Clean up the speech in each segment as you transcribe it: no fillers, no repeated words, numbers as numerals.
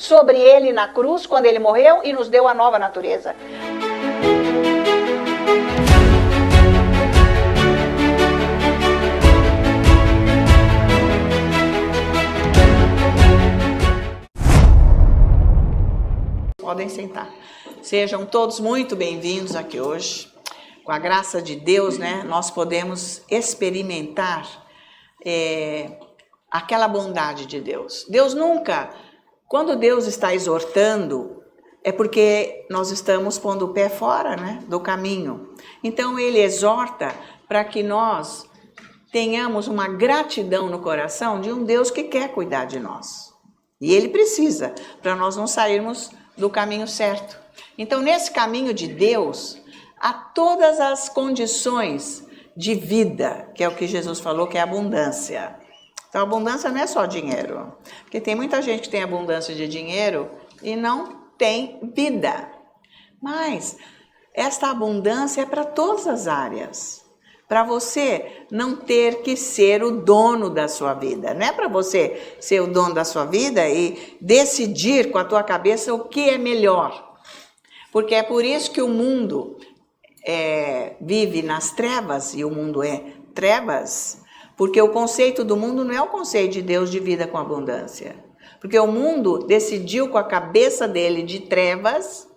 sobre ele na cruz, quando ele morreu e nos deu a nova natureza. Podem sentar. Sejam todos muito bem-vindos aqui hoje. Com a graça de Deus, né, nós podemos experimentar aquela bondade de Deus. Deus nunca, quando Deus está exortando, é porque nós estamos pondo o pé fora, né, do caminho. Então Ele exorta para que nós tenhamos uma gratidão no coração de um Deus que quer cuidar de nós. E Ele precisa, para nós não sairmos do caminho certo. Então, nesse caminho de Deus, há todas as condições de vida, que é o que Jesus falou, que é abundância. Então, abundância não é só dinheiro, porque tem muita gente que tem abundância de dinheiro e não tem vida. Mas esta abundância é para todas as áreas. Para você não ter que ser o dono da sua vida. Não é para você ser o dono da sua vida e decidir com a tua cabeça o que é melhor. Porque é por isso que o mundo vive nas trevas, e o mundo é trevas, porque o conceito do mundo não é o conceito de Deus de vida com abundância. Porque o mundo decidiu com a cabeça dele de trevas,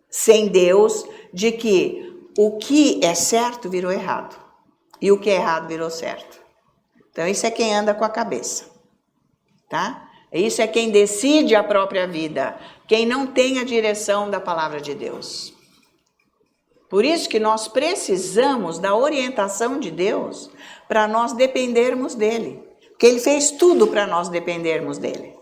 sem Deus, de que o que é certo virou errado. E o que é errado virou certo. Então isso é quem anda com a cabeça. Tá? Isso é quem decide a própria vida. Quem não tem a direção da palavra de Deus. Por isso que nós precisamos da orientação de Deus para nós dependermos dele. Porque ele fez tudo para nós dependermos dele.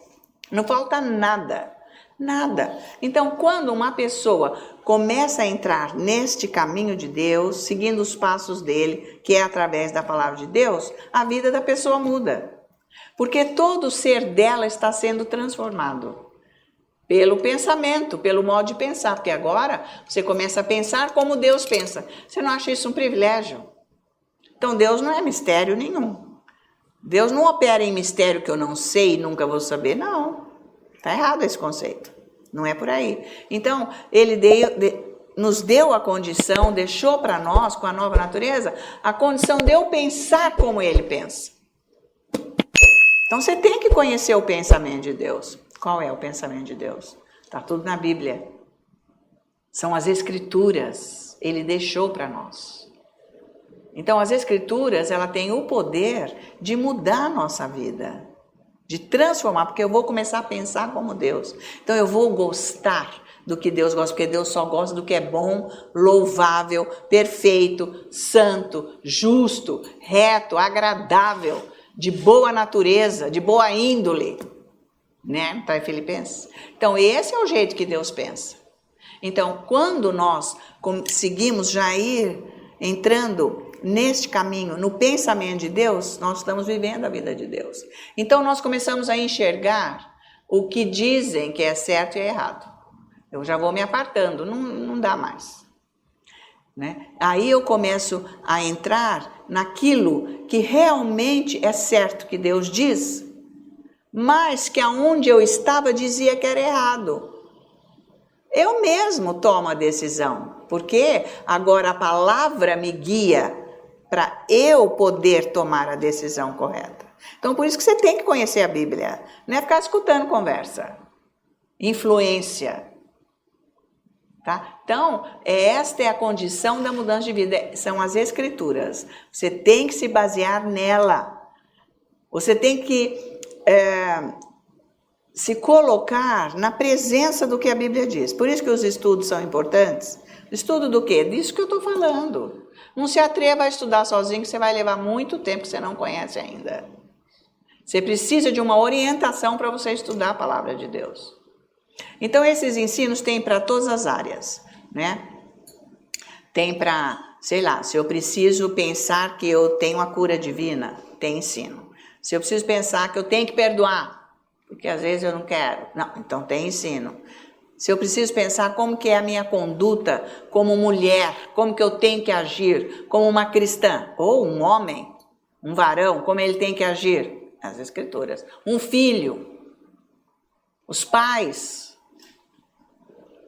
Não falta nada. Nada. Então, quando uma pessoa começa a entrar neste caminho de Deus, seguindo os passos dele, que é através da palavra de Deus, a vida da pessoa muda. Porque todo o ser dela está sendo transformado. Pelo pensamento, pelo modo de pensar. Porque agora você começa a pensar como Deus pensa. Você não acha isso um privilégio? Então, Deus não é mistério nenhum. Deus não opera em mistério que eu não sei e nunca vou saber. Não. Está errado esse conceito, não é por aí. Então, ele nos deu a condição, deixou para nós, com a nova natureza, a condição de eu pensar como ele pensa. Então, você tem que conhecer o pensamento de Deus. Qual é o pensamento de Deus? Está tudo na Bíblia. São as Escrituras, ele deixou para nós. Então, as Escrituras, ela tem o poder de mudar a nossa vida. De transformar, porque eu vou começar a pensar como Deus. Então eu vou gostar do que Deus gosta, porque Deus só gosta do que é bom, louvável, perfeito, santo, justo, reto, agradável, de boa natureza, de boa índole. Né? Está em Filipenses? Então esse é o jeito que Deus pensa. Então quando nós conseguimos já ir entrando neste caminho, no pensamento de Deus, nós estamos vivendo a vida de Deus. Então nós começamos a enxergar o que dizem que é certo e é errado. Eu já vou me apartando, não dá mais. Né? Aí eu começo a entrar naquilo que realmente é certo que Deus diz, mas que aonde eu estava dizia que era errado. Eu mesmo tomo a decisão, porque agora a palavra me guia para eu poder tomar a decisão correta. Então, por isso que você tem que conhecer a Bíblia. Não é ficar escutando conversa. Influência. Tá? Então, esta é a condição da mudança de vida. São as Escrituras. Você tem que se basear nela. Você tem que se colocar na presença do que a Bíblia diz. Por isso que os estudos são importantes. Estudo do quê? Disso que eu estou falando. Não se atreva a estudar sozinho, que você vai levar muito tempo que você não conhece ainda. Você precisa de uma orientação para você estudar a palavra de Deus. Então, esses ensinos tem para todas as áreas, né? Tem para, sei lá, se eu preciso pensar que eu tenho a cura divina, tem ensino. Se eu preciso pensar que eu tenho que perdoar, porque às vezes eu não quero, não, então tem ensino. Se eu preciso pensar como que é a minha conduta como mulher, como que eu tenho que agir como uma cristã, ou um homem, um varão, como ele tem que agir, as Escrituras. Um filho, os pais.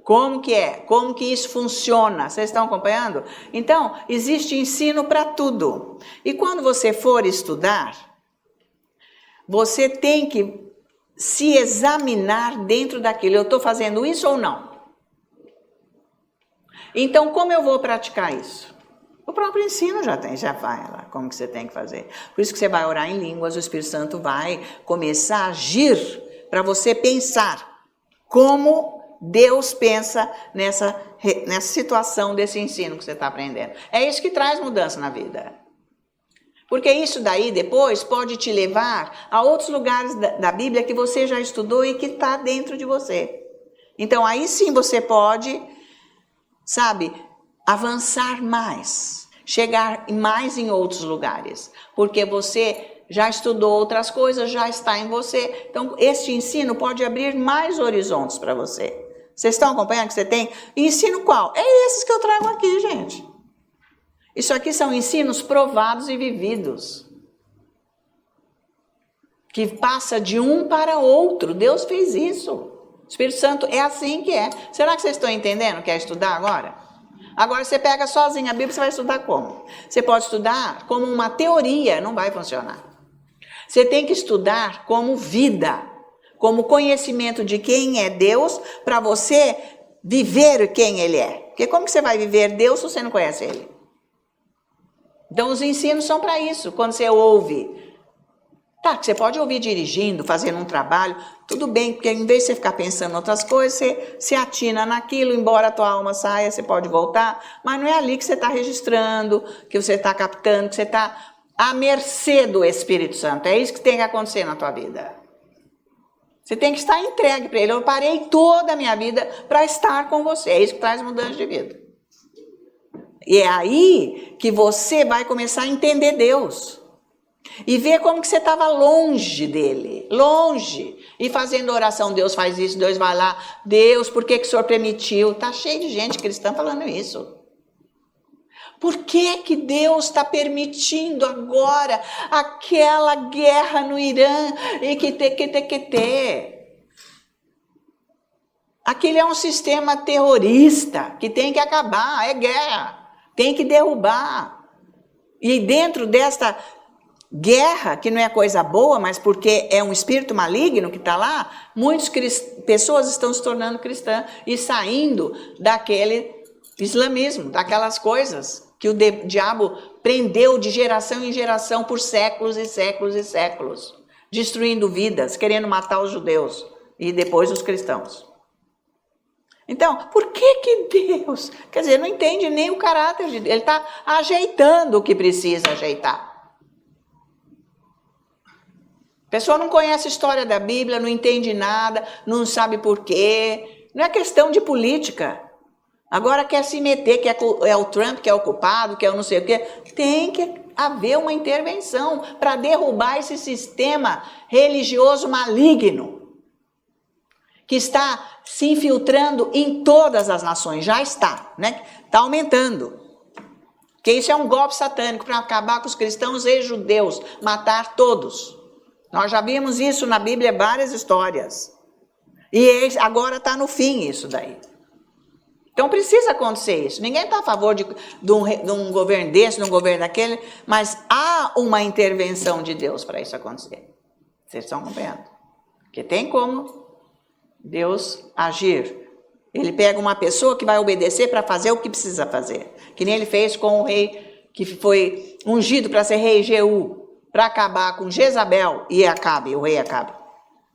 Como que é? Como que isso funciona? Vocês estão acompanhando? Então, existe ensino para tudo. E quando você for estudar, você tem que se examinar dentro daquilo. Eu estou fazendo isso ou não? Então, como eu vou praticar isso? O próprio ensino já vai lá, como que você tem que fazer. Por isso que você vai orar em línguas, o Espírito Santo vai começar a agir para você pensar como Deus pensa nessa situação desse ensino que você está aprendendo. É isso que traz mudança na vida. Porque isso daí depois pode te levar a outros lugares da Bíblia que você já estudou e que está dentro de você. Então aí sim você pode, sabe, avançar mais, chegar mais em outros lugares, porque você já estudou outras coisas, já está em você. Então, este ensino pode abrir mais horizontes para você. Vocês estão acompanhando que você tem? Ensino qual? É esses que eu trago aqui, gente. Isso aqui são ensinos provados e vividos, que passa de um para outro. Deus fez isso. O Espírito Santo é assim que é. Será que vocês estão entendendo o que é estudar agora? Agora você pega sozinho a Bíblia, você vai estudar como? Você pode estudar como uma teoria, não vai funcionar. Você tem que estudar como vida, como conhecimento de quem é Deus, para você viver quem Ele é. Porque como que você vai viver Deus se você não conhece Ele? Então os ensinos são para isso, quando você ouve. Tá, você pode ouvir dirigindo, fazendo um trabalho, tudo bem, porque em vez de você ficar pensando em outras coisas, você se atina naquilo, embora a tua alma saia, você pode voltar, mas não é ali que você está registrando, que você está captando, que você está à mercê do Espírito Santo. É isso que tem que acontecer na tua vida. Você tem que estar entregue para Ele. Eu parei toda a minha vida para estar com você. É isso que traz mudança de vida. E é aí que você vai começar a entender Deus. E ver como que você estava longe dele, longe, e fazendo oração, Deus faz isso, Deus vai lá, Deus, por que que o Senhor permitiu? Está cheio de gente cristã falando isso. Por que que Deus está permitindo agora aquela guerra no Irã e que aquele é um sistema terrorista que tem que acabar, é guerra, tem que derrubar. E dentro desta guerra, que não é coisa boa, mas porque é um espírito maligno que está lá, muitas pessoas estão se tornando cristãs e saindo daquele islamismo, daquelas coisas que o diabo prendeu de geração em geração por séculos e séculos e séculos, destruindo vidas, querendo matar os judeus e depois os cristãos. Então, por que Deus, quer dizer, não entende nem o caráter de Deus, ele está ajeitando o que precisa ajeitar. A pessoa não conhece a história da Bíblia, não entende nada, não sabe por quê. Não é questão de política. Agora quer se meter, que é o Trump que é o culpado, que é o não sei o quê. Tem que haver uma intervenção para derrubar esse sistema religioso maligno que está se infiltrando em todas as nações. Já está, né? Está aumentando. Porque isso é um golpe satânico para acabar com os cristãos e judeus, matar todos. Nós já vimos isso na Bíblia, várias histórias. E agora está no fim isso daí. Então precisa acontecer isso. Ninguém está a favor de um governo desse, de um governo daquele, mas há uma intervenção de Deus para isso acontecer. Vocês estão acompanhando? Porque tem como Deus agir. Ele pega uma pessoa que vai obedecer para fazer o que precisa fazer. Que nem ele fez com o rei que foi ungido para ser rei Jeú, para acabar com Jezabel e Acabe, o rei Acabe,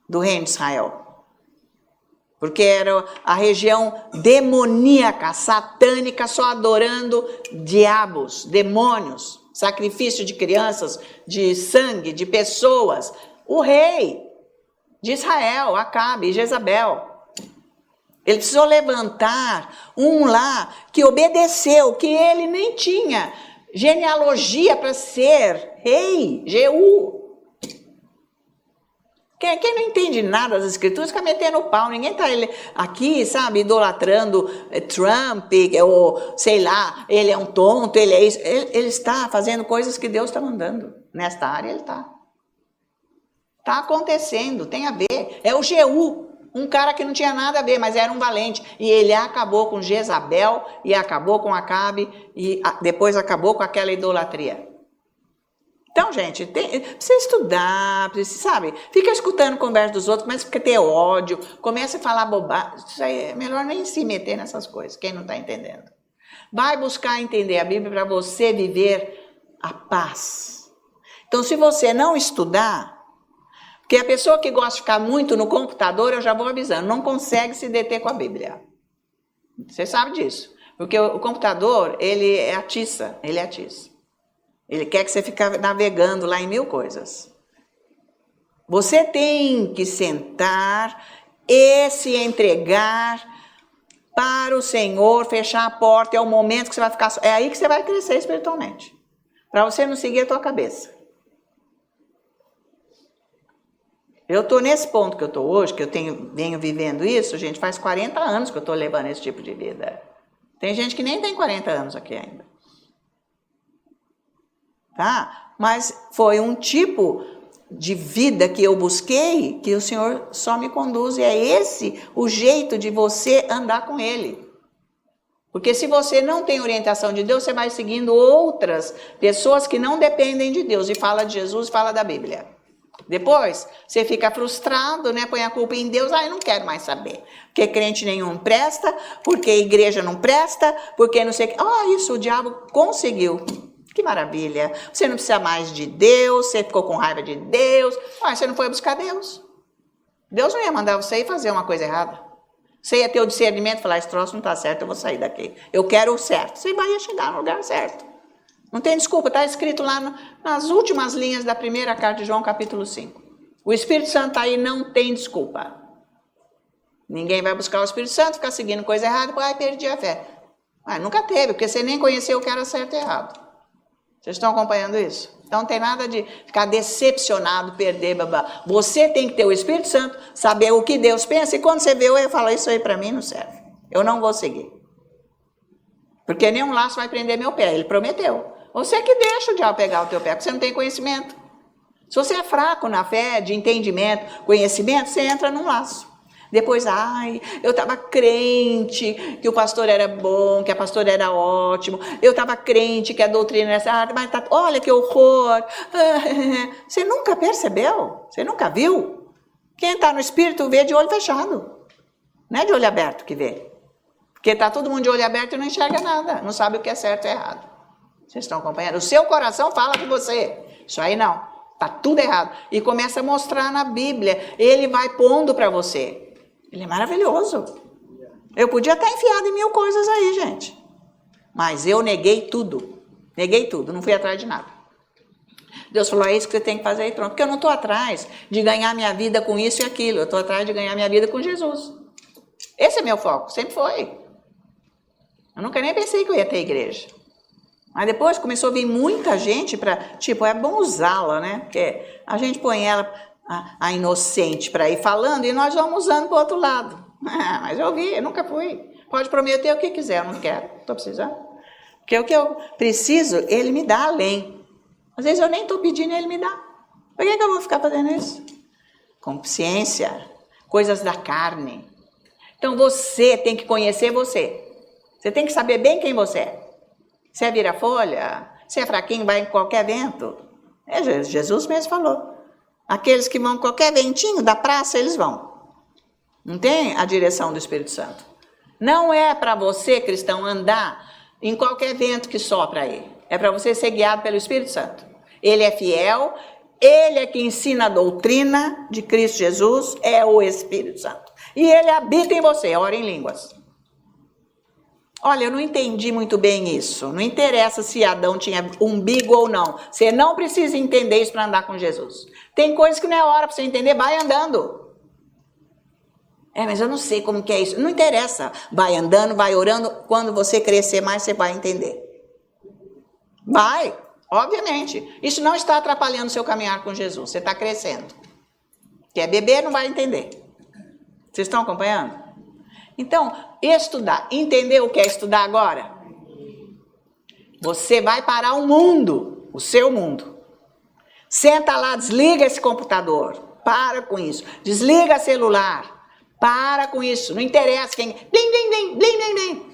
do reino de Israel. Porque era a região demoníaca, satânica, só adorando diabos, demônios, sacrifício de crianças, de sangue, de pessoas. O rei de Israel, Acabe e Jezabel. Ele precisou levantar um lá que obedeceu, que ele nem tinha genealogia para ser rei, Jeú. Quem não entende nada das escrituras fica metendo pau. Ninguém está aqui, sabe, idolatrando Trump, ou sei lá, ele é um tonto, ele é isso. Ele está fazendo coisas que Deus está mandando. Nesta área ele está. Está acontecendo, tem a ver. É o Jeú. Um cara que não tinha nada a ver, mas era um valente. E ele acabou com Jezabel e acabou com Acabe e depois acabou com aquela idolatria. Então, gente, precisa estudar, sabe? Fica escutando conversa dos outros, começa a ter ódio, começa a falar bobagem. Isso aí é melhor nem se meter nessas coisas, quem não está entendendo. Vai buscar entender a Bíblia para você viver a paz. Então, se você não estudar, porque a pessoa que gosta de ficar muito no computador, eu já vou avisando, não consegue se deter com a Bíblia. Você sabe disso. Porque o computador, ele é atiça, ele atiça. Ele quer que você fique navegando lá em 1000 coisas. Você tem que sentar e se entregar para o Senhor, fechar a porta, é o momento que você vai ficar... É aí que você vai crescer espiritualmente. Para você não seguir a tua cabeça. Eu estou nesse ponto que eu estou hoje, que eu venho vivendo isso, gente, faz 40 anos que eu estou levando esse tipo de vida. Tem gente que nem tem 40 anos aqui ainda. Tá? Mas foi um tipo de vida que eu busquei, que o Senhor só me conduz. E é esse o jeito de você andar com Ele. Porque se você não tem orientação de Deus, você vai seguindo outras pessoas que não dependem de Deus. E fala de Jesus, fala da Bíblia. Depois, você fica frustrado, né? Põe a culpa em Deus. Eu não quero mais saber. Porque crente nenhum presta, porque igreja não presta, porque não sei o que. Isso o diabo conseguiu. Que maravilha. Você não precisa mais de Deus, você ficou com raiva de Deus. Você não foi buscar Deus. Deus não ia mandar você ir fazer uma coisa errada. Você ia ter o discernimento e falar, esse troço não está certo, eu vou sair daqui. Eu quero o certo. Você vai chegar no lugar certo. Não tem desculpa, está escrito lá nas últimas linhas da primeira carta de João, capítulo 5. O Espírito Santo está aí, não tem desculpa. Ninguém vai buscar o Espírito Santo, ficar seguindo coisa errada, perdi a fé. Nunca teve, porque você nem conheceu o que era certo e errado. Vocês estão acompanhando isso? Então não tem nada de ficar decepcionado, perder, babá. Você tem que ter o Espírito Santo, saber o que Deus pensa, e quando você vê, eu ia falar, isso aí para mim não serve. Eu não vou seguir. Porque nenhum laço vai prender meu pé, ele prometeu. Você que deixa o diabo pegar o teu pé, porque você não tem conhecimento. Se você é fraco na fé, de entendimento, conhecimento, você entra num laço. Depois, eu estava crente que o pastor era bom, que a pastora era ótimo. Eu estava crente que a doutrina era essa, mas olha que horror. Você nunca percebeu? Você nunca viu? Quem está no Espírito vê de olho fechado. Não é de olho aberto que vê. Porque está todo mundo de olho aberto e não enxerga nada. Não sabe o que é certo e errado. Vocês estão acompanhando? O seu coração fala de você. Isso aí não. Está tudo errado. E começa a mostrar na Bíblia. Ele vai pondo para você. Ele é maravilhoso. Eu podia estar enfiado em 1000 coisas aí, gente. Mas eu neguei tudo. Neguei tudo. Não fui atrás de nada. Deus falou, é isso que você tem que fazer e pronto. Porque eu não estou atrás de ganhar minha vida com isso e aquilo. Eu estou atrás de ganhar minha vida com Jesus. Esse é meu foco. Sempre foi. Eu nunca nem pensei que eu ia ter igreja. Mas depois começou a vir muita gente para... é bom usá-la, né? Porque a gente põe ela... a inocente para ir falando e nós vamos usando para o outro lado. Mas eu nunca fui. Pode prometer o que quiser, eu não quero, estou precisando. Porque o que eu preciso, ele me dá além. Às vezes eu nem estou pedindo, ele me dá. Por que eu vou ficar fazendo isso? Consciência, coisas da carne. Então você tem que conhecer você. Você tem que saber bem quem você é. Você é vira-folha, você é fraquinho, vai em qualquer vento. Jesus mesmo falou. Aqueles que vão qualquer ventinho da praça, eles vão. Não tem a direção do Espírito Santo. Não é para você, cristão, andar em qualquer vento que sopra aí. É para você ser guiado pelo Espírito Santo. Ele é fiel, ele é que ensina a doutrina de Cristo Jesus, é o Espírito Santo. E ele habita em você, ora em línguas. Olha, eu não entendi muito bem isso. Não interessa se Adão tinha umbigo ou não. Você não precisa entender isso para andar com Jesus. Tem coisas que não é hora para você entender, vai andando. Mas eu não sei como que é isso. Não interessa. Vai andando, vai orando. Quando você crescer mais, você vai entender. Vai, obviamente. Isso não está atrapalhando o seu caminhar com Jesus. Você está crescendo. Quer beber, não vai entender. Vocês estão acompanhando? Então, estudar. Entender o que é estudar agora? Você vai parar o mundo, o seu mundo. Senta lá, desliga esse computador. Para com isso. Desliga celular. Para com isso, não interessa quem... Blim, blim, blim, blim, blim, blim.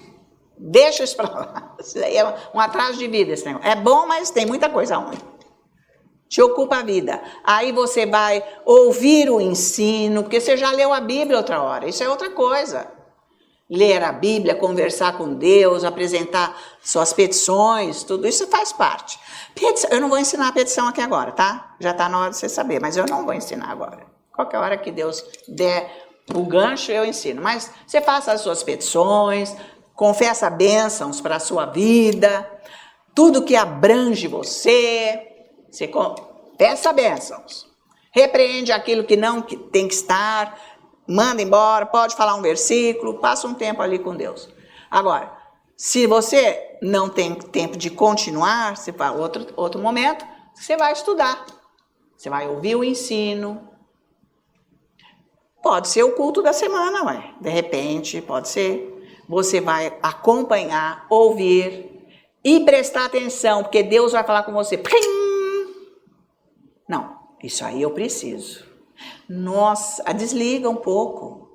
Deixa isso para lá. Isso aí é um atraso de vida esse negócio. É bom, mas tem muita coisa ruim. Te ocupa a vida. Aí você vai ouvir o ensino, porque você já leu a Bíblia outra hora. Isso é outra coisa. Ler a Bíblia, conversar com Deus, apresentar suas petições, tudo isso faz parte. Eu não vou ensinar a petição aqui agora, tá? Já está na hora de você saber, mas eu não vou ensinar agora. Qualquer hora que Deus der o gancho, eu ensino. Mas você faça as suas petições, confessa bênçãos para a sua vida, tudo que abrange você peça bênçãos. Repreende aquilo que não tem que estar, manda embora, pode falar um versículo, passa um tempo ali com Deus. Agora, se você não tem tempo de continuar, você vai outro momento, você vai estudar. Você vai ouvir o ensino. Pode ser o culto da semana, ué. De repente, pode ser. Você vai acompanhar, ouvir e prestar atenção, porque Deus vai falar com você. Não, isso aí eu preciso. Nossa, desliga um pouco.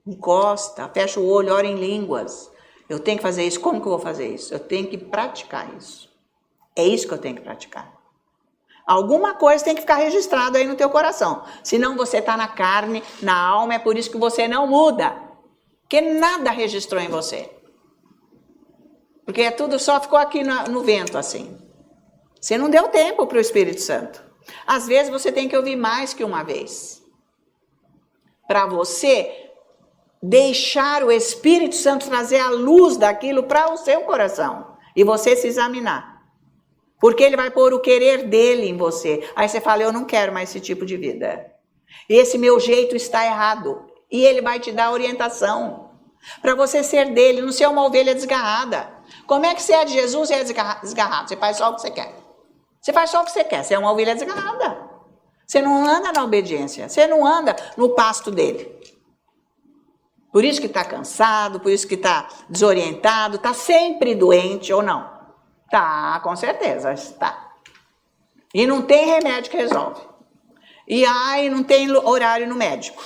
Encosta, fecha o olho, ora em línguas. Eu tenho que fazer isso. Como que eu vou fazer isso? Eu tenho que praticar isso. É isso que eu tenho que praticar. Alguma coisa tem que ficar registrado aí no teu coração. Senão você está na carne, na alma, é por isso que você não muda. Porque nada registrou em você. Porque tudo só ficou aqui no vento assim. Você não deu tempo para o Espírito Santo. Às vezes você tem que ouvir mais que uma vez. Para você deixar o Espírito Santo trazer a luz daquilo para o seu coração. E você se examinar. Porque ele vai pôr o querer dele em você. Aí você fala, eu não quero mais esse tipo de vida. Esse meu jeito está errado. E ele vai te dar orientação. Para você ser dele, não ser uma ovelha desgarrada. Como é que você é de Jesus e é desgarrado? Você faz só o que você quer. Você faz só o que você quer. Você é uma ovelha desgarrada. Você não anda na obediência. Você não anda no pasto dele. Por isso que está cansado, por isso que está desorientado, está sempre doente ou não. Tá, com certeza, está. E não tem remédio que resolve. E não tem horário no médico.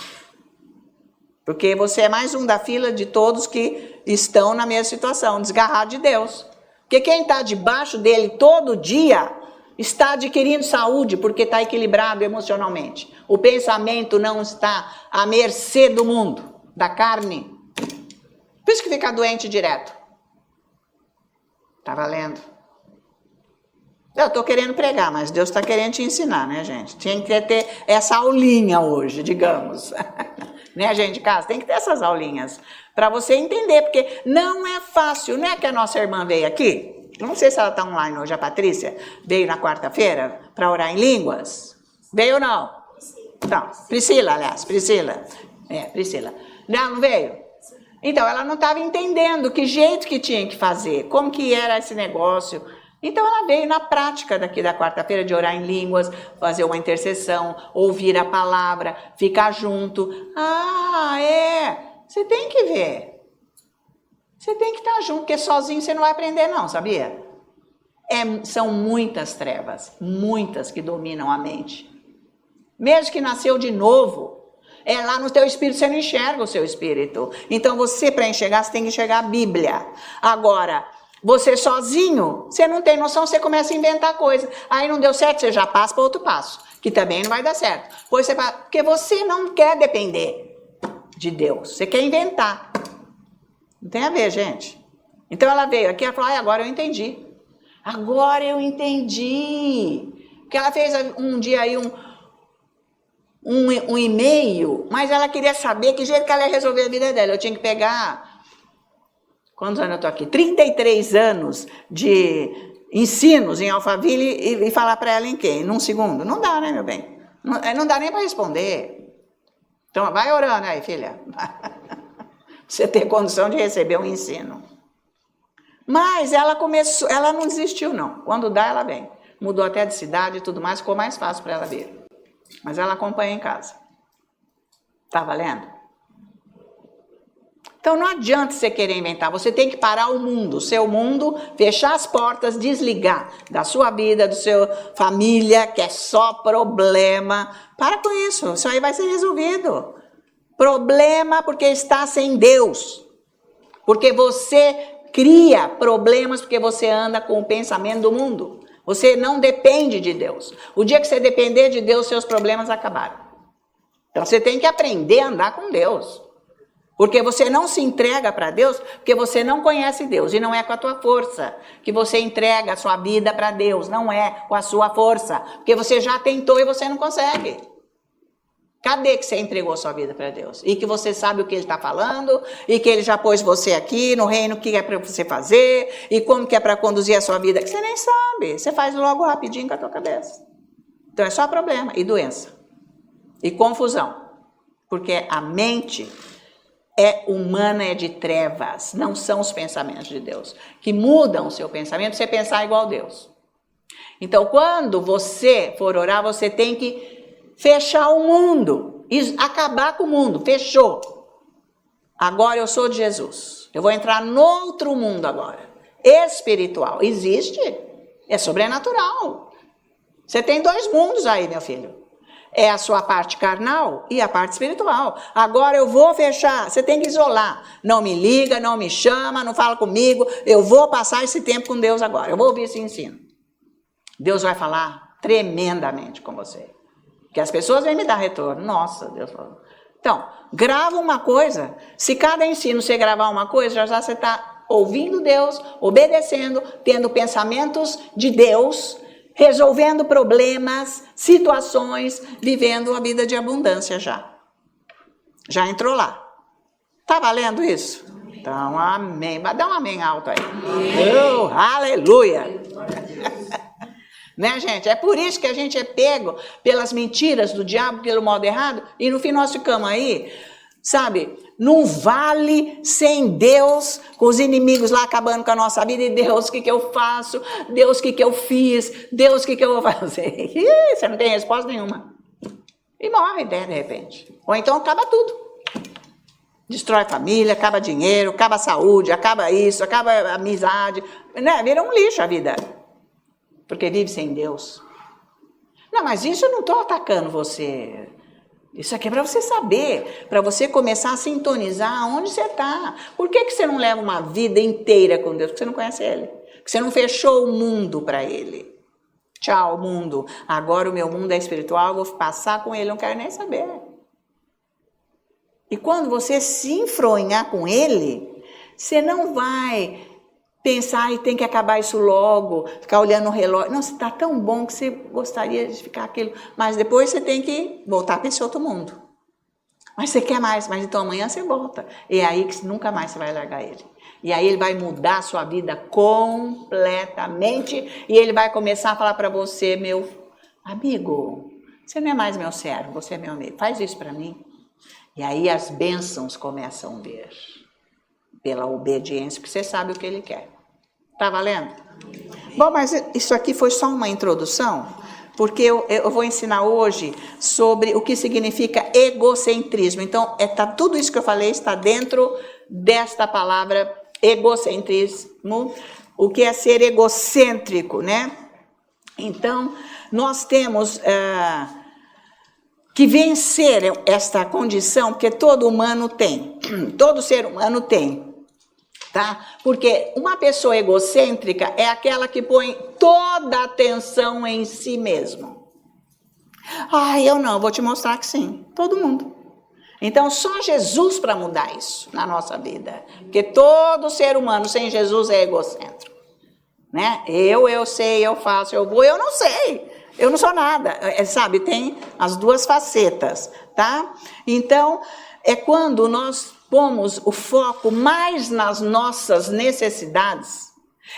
Porque você é mais um da fila de todos que estão na mesma situação, desgarrado de Deus. Porque quem está debaixo dele todo dia está adquirindo saúde porque está equilibrado emocionalmente. O pensamento não está à mercê do mundo, da carne. Por isso que fica doente direto. Tá valendo? Eu estou querendo pregar, mas Deus está querendo te ensinar, né, gente? Tinha que ter essa aulinha hoje, digamos. Né, gente de casa? Tem que ter essas aulinhas para você entender, porque não é fácil. Não é que a nossa irmã veio aqui? Não sei se ela está online hoje, a Patrícia. Veio na quarta-feira para orar em línguas? Veio ou não? Não, Priscila, aliás, Priscila. Priscila. Não veio? Então, ela não estava entendendo que jeito que tinha que fazer, como que era esse negócio. Então, ela veio na prática daqui da quarta-feira de orar em línguas, fazer uma intercessão, ouvir a palavra, ficar junto. Você tem que ver. Você tem que estar junto, porque sozinho você não vai aprender não, sabia? São muitas trevas, muitas que dominam a mente. Mesmo que nasceu de novo, lá no teu espírito você não enxerga o seu espírito. Então você, para enxergar, você tem que enxergar a Bíblia. Agora, você sozinho, você não tem noção, você começa a inventar coisas. Aí não deu certo, você já passa para outro passo, que também não vai dar certo. Porque você não quer depender de Deus, você quer inventar. Não tem a ver, gente. Então ela veio aqui e falou, agora eu entendi. Agora eu entendi. Porque ela fez um dia aí um e-mail, mas ela queria saber que jeito que ela ia resolver a vida dela. Eu tinha que pegar... Quantos anos eu estou aqui? 33 anos de ensinos em Alphaville e falar para ela em quê? Num segundo? Não dá, né, meu bem? Não dá nem para responder. Então, vai orando aí, filha. Você ter condição de receber um ensino. Mas ela não desistiu, não. Quando dá, ela vem. Mudou até de cidade e tudo mais, ficou mais fácil para ela vir. Mas ela acompanha em casa. Tá valendo? Então não adianta você querer inventar, você tem que parar o mundo, o seu mundo, fechar as portas, desligar da sua vida, da sua família, que é só problema. Para com isso aí vai ser resolvido. Problema porque está sem Deus. Porque você cria problemas porque você anda com o pensamento do mundo. Você não depende de Deus. O dia que você depender de Deus, seus problemas acabaram. Então você tem que aprender a andar com Deus. Porque você não se entrega para Deus, porque você não conhece Deus. E não é com a tua força que você entrega a sua vida para Deus. Não é com a sua força. Porque você já tentou e você não consegue. Cadê que você entregou sua vida para Deus? E que você sabe o que Ele está falando, e que Ele já pôs você aqui no reino, o que é para você fazer, e como que é para conduzir a sua vida, que você nem sabe. Você faz logo rapidinho com a tua cabeça. Então é só problema e doença. E confusão. Porque a mente humana é de trevas, não são os pensamentos de Deus. Que mudam o seu pensamento, você pensar igual a Deus. Então quando você for orar, você tem que fechar o mundo, acabar com o mundo, fechou. Agora eu sou de Jesus, eu vou entrar no outro mundo agora, espiritual, existe, é sobrenatural. Você tem 2 mundos aí, meu filho, é a sua parte carnal e a parte espiritual. Agora eu vou fechar, você tem que isolar, não me liga, não me chama, não fala comigo, eu vou passar esse tempo com Deus agora, eu vou ouvir esse ensino. Deus vai falar tremendamente com você. Que as pessoas vêm me dar retorno. Nossa, Deus falou. Então, grava uma coisa. Se cada ensino você gravar uma coisa, já você está ouvindo Deus, obedecendo, tendo pensamentos de Deus, resolvendo problemas, situações, vivendo a vida de abundância já. Já entrou lá. Tá valendo isso? Então, amém. Dá um amém alto aí. Aleluia. Né, gente? É por isso que a gente é pego pelas mentiras do diabo, pelo modo errado, e no fim nós ficamos aí, sabe, num vale sem Deus, com os inimigos lá acabando com a nossa vida, e Deus, o que eu faço? Deus, o que eu fiz? Deus, o que eu vou fazer? Você não tem resposta nenhuma. E morre, de repente. Ou então acaba tudo. Destrói a família, acaba dinheiro, acaba a saúde, acaba isso, acaba a amizade, né? Vira um lixo a vida. Porque vive sem Deus. Não, mas isso eu não estou atacando você. Isso aqui é para você saber, para você começar a sintonizar onde você está. Por que você não leva uma vida inteira com Deus? Porque você não conhece Ele. Porque você não fechou o mundo para Ele. Tchau, mundo. Agora o meu mundo é espiritual, eu vou passar com Ele, não quero nem saber. E quando você se enfronhar com Ele, você não vai pensar e tem que acabar isso logo, ficar olhando o relógio. Não, você está tão bom que você gostaria de ficar aquilo, mas depois você tem que voltar para esse outro mundo. Mas você quer mais, mas então amanhã você volta. E é aí que nunca mais você vai largar Ele. E aí Ele vai mudar a sua vida completamente e Ele vai começar a falar para você, meu amigo, você não é mais meu servo, você é meu amigo, faz isso para mim. E aí as bênçãos começam a vir. Pela obediência, porque você sabe o que Ele quer. Tá valendo? Bom, mas isso aqui foi só uma introdução, porque eu vou ensinar hoje sobre o que significa egocentrismo. Então, tudo isso que eu falei está dentro desta palavra egocentrismo, o que é ser egocêntrico, né? Então, nós temos que vencer esta condição, porque todo humano tem, todo ser humano tem. Tá? Porque uma pessoa egocêntrica é aquela que põe toda a atenção em si mesmo. Eu não, vou te mostrar que sim, todo mundo. Então só Jesus para mudar isso na nossa vida. Porque todo ser humano sem Jesus é egocêntrico. Né? Eu sei, eu faço, eu vou, eu não sei. Eu não sou nada, sabe? Tem as duas facetas, tá? Então, é quando nós pomos o foco mais nas nossas necessidades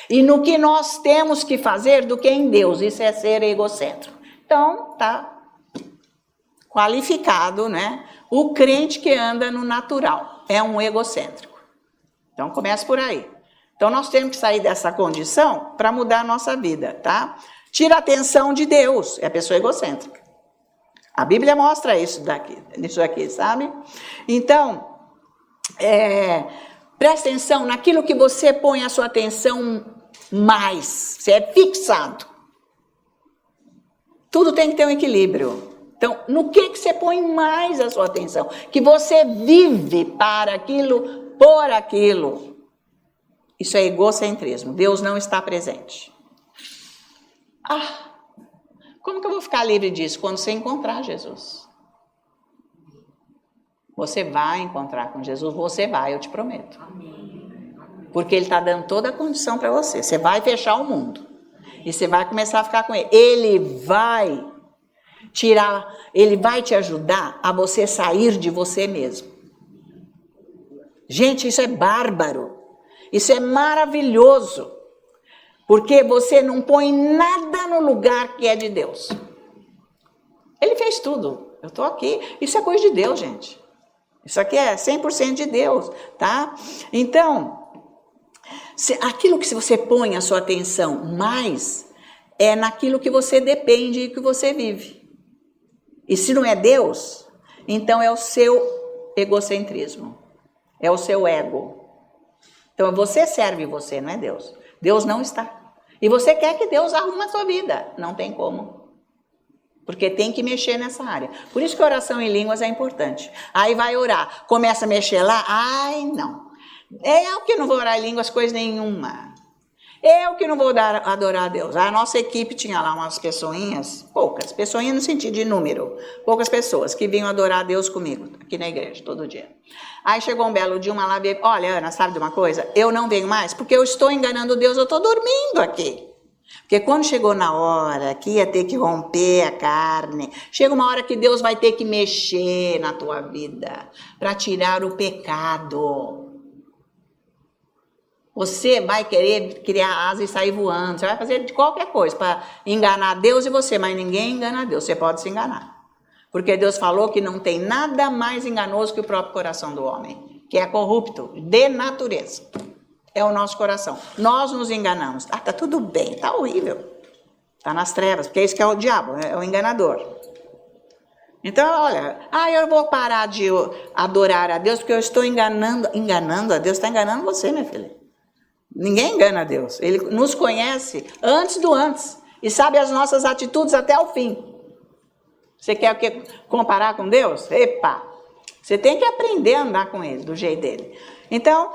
e no que nós temos que fazer do que em Deus. Isso é ser egocêntrico. Então, tá qualificado, né? O crente que anda no natural é um egocêntrico. Então, começa por aí. Então, nós temos que sair dessa condição para mudar a nossa vida, tá? Tira a atenção de Deus, é a pessoa egocêntrica. A Bíblia mostra isso aqui, sabe? Então, presta atenção naquilo que você põe a sua atenção mais. Você é fixado. Tudo tem que ter um equilíbrio. Então, no que você põe mais a sua atenção? Que você vive para aquilo, por aquilo. Isso é egocentrismo. Deus não está presente. Como que eu vou ficar livre disso? Quando você encontrar Jesus. Você vai encontrar com Jesus, você vai, eu te prometo. Porque Ele está dando toda a condição para você. Você vai fechar o mundo. E você vai começar a ficar com Ele. Ele vai te ajudar a você sair de você mesmo. Gente, isso é bárbaro. Isso é maravilhoso. Porque você não põe nada no lugar que é de Deus. Ele fez tudo. Eu estou aqui. Isso é coisa de Deus, gente. Isso aqui é 100% de Deus, tá? Então, aquilo que você põe a sua atenção mais é naquilo que você depende e que você vive. E se não é Deus, então é o seu egocentrismo. É o seu ego. Então você serve você, não é Deus. Deus não está. E você quer que Deus arrume a sua vida. Não tem como. Porque tem que mexer nessa área. Por isso que a oração em línguas é importante. Aí vai orar. Começa a mexer lá. Ai, não. Eu que não vou orar em línguas coisa nenhuma. Eu que não vou adorar a Deus. A nossa equipe tinha lá umas pessoinhas, poucas, pessoinhas no sentido de número, poucas pessoas que vinham adorar a Deus comigo, aqui na igreja, todo dia. Aí chegou um belo dia, uma lá, olha, Ana, sabe de uma coisa? Eu não venho mais porque eu estou enganando Deus, eu estou dormindo aqui. Porque quando chegou na hora que ia ter que romper a carne, chega uma hora que Deus vai ter que mexer na tua vida para tirar o pecado. Você vai querer criar asa e sair voando. Você vai fazer de qualquer coisa para enganar Deus e você, mas ninguém engana Deus. Você pode se enganar. Porque Deus falou que não tem nada mais enganoso que o próprio coração do homem, que é corrupto, de natureza. É o nosso coração. Nós nos enganamos. Tá tudo bem, tá horrível. Tá nas trevas, porque é isso que é o diabo, é o enganador. Então, olha, eu vou parar de adorar a Deus porque eu estou enganando a Deus. Está enganando você, minha filha. Ninguém engana a Deus. Ele nos conhece antes do antes e sabe as nossas atitudes até o fim. Você quer o quê? Comparar com Deus? Epa! Você tem que aprender a andar com Ele, do jeito dele. Então,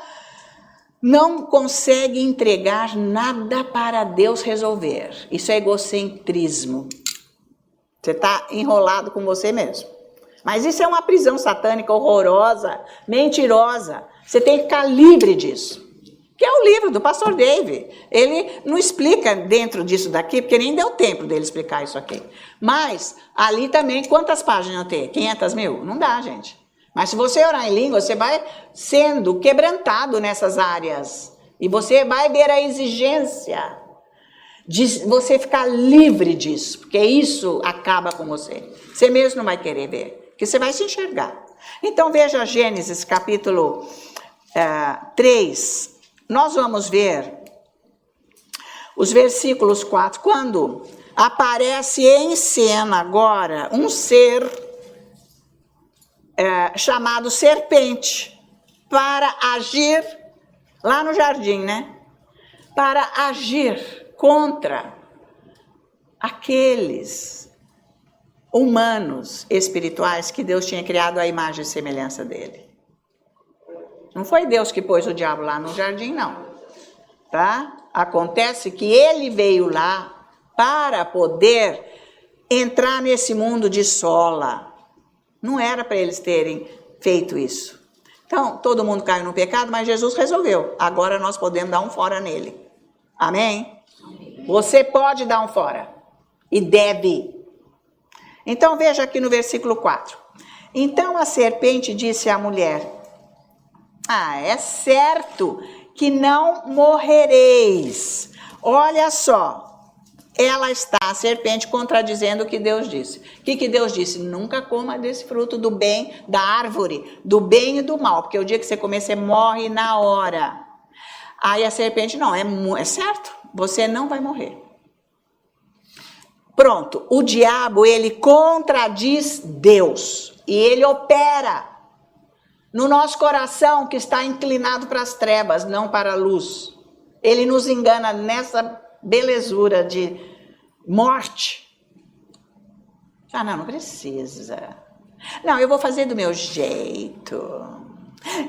não consegue entregar nada para Deus resolver. Isso é egocentrismo. Você está enrolado com você mesmo. Mas isso é uma prisão satânica horrorosa, mentirosa. Você tem que ficar livre disso. Que é o livro do pastor Dave. Ele não explica dentro disso daqui, porque nem deu tempo dele explicar isso aqui. Mas ali também, quantas páginas eu tenho? 500 mil? Não dá, gente. Mas se você orar em língua, você vai sendo quebrantado nessas áreas. E você vai ver a exigência de você ficar livre disso. Porque isso acaba com você. Você mesmo não vai querer ver. Porque você vai se enxergar. Então veja Gênesis capítulo 3. Nós vamos ver os versículos 4. Quando aparece em cena agora um ser chamado serpente, para agir, lá no jardim, né? Para agir contra aqueles humanos espirituais que Deus tinha criado à imagem e semelhança dele. Não foi Deus que pôs o diabo lá no jardim, não. Tá? Acontece que ele veio lá para poder entrar nesse mundo de sola. Não era para eles terem feito isso. Então, todo mundo caiu no pecado, mas Jesus resolveu. Agora nós podemos dar um fora nele. Amém? Você pode dar um fora. E deve. Então, veja aqui no versículo 4. Então a serpente disse à mulher: é certo que não morrereis. Olha só. Ela está, a serpente, contradizendo o que Deus disse. O que Deus disse? Nunca coma desse fruto do bem, da árvore, do bem e do mal. Porque o dia que você comer, você morre na hora. Aí a serpente, não, é certo, você não vai morrer. Pronto, o diabo, ele contradiz Deus. E ele opera no nosso coração que está inclinado para as trevas, não para a luz. Ele nos engana nessa belezura de morte. Ah, não precisa. Não, eu vou fazer do meu jeito.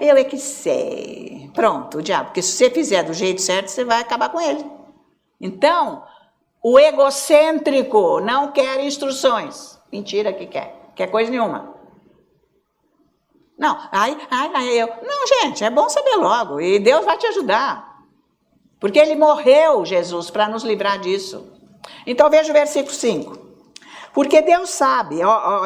Eu é que sei. Pronto, o diabo. Porque se você fizer do jeito certo, você vai acabar com ele. Então, o egocêntrico não quer instruções. Mentira que quer. Quer coisa nenhuma. Não, Não, gente, é bom saber logo. E Deus vai te ajudar. Porque ele morreu, Jesus, para nos livrar disso. Então, veja o versículo 5. Porque Deus sabe,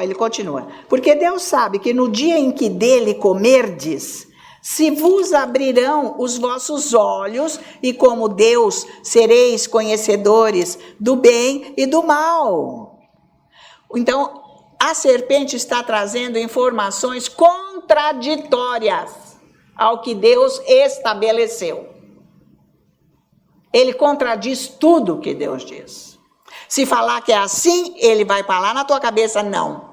ele continua. Porque Deus sabe que no dia em que dele comerdes, se vos abrirão os vossos olhos, e como Deus sereis conhecedores do bem e do mal. Então, a serpente está trazendo informações contraditórias ao que Deus estabeleceu. Ele contradiz tudo que Deus diz. Se falar que é assim, ele vai falar na tua cabeça, não.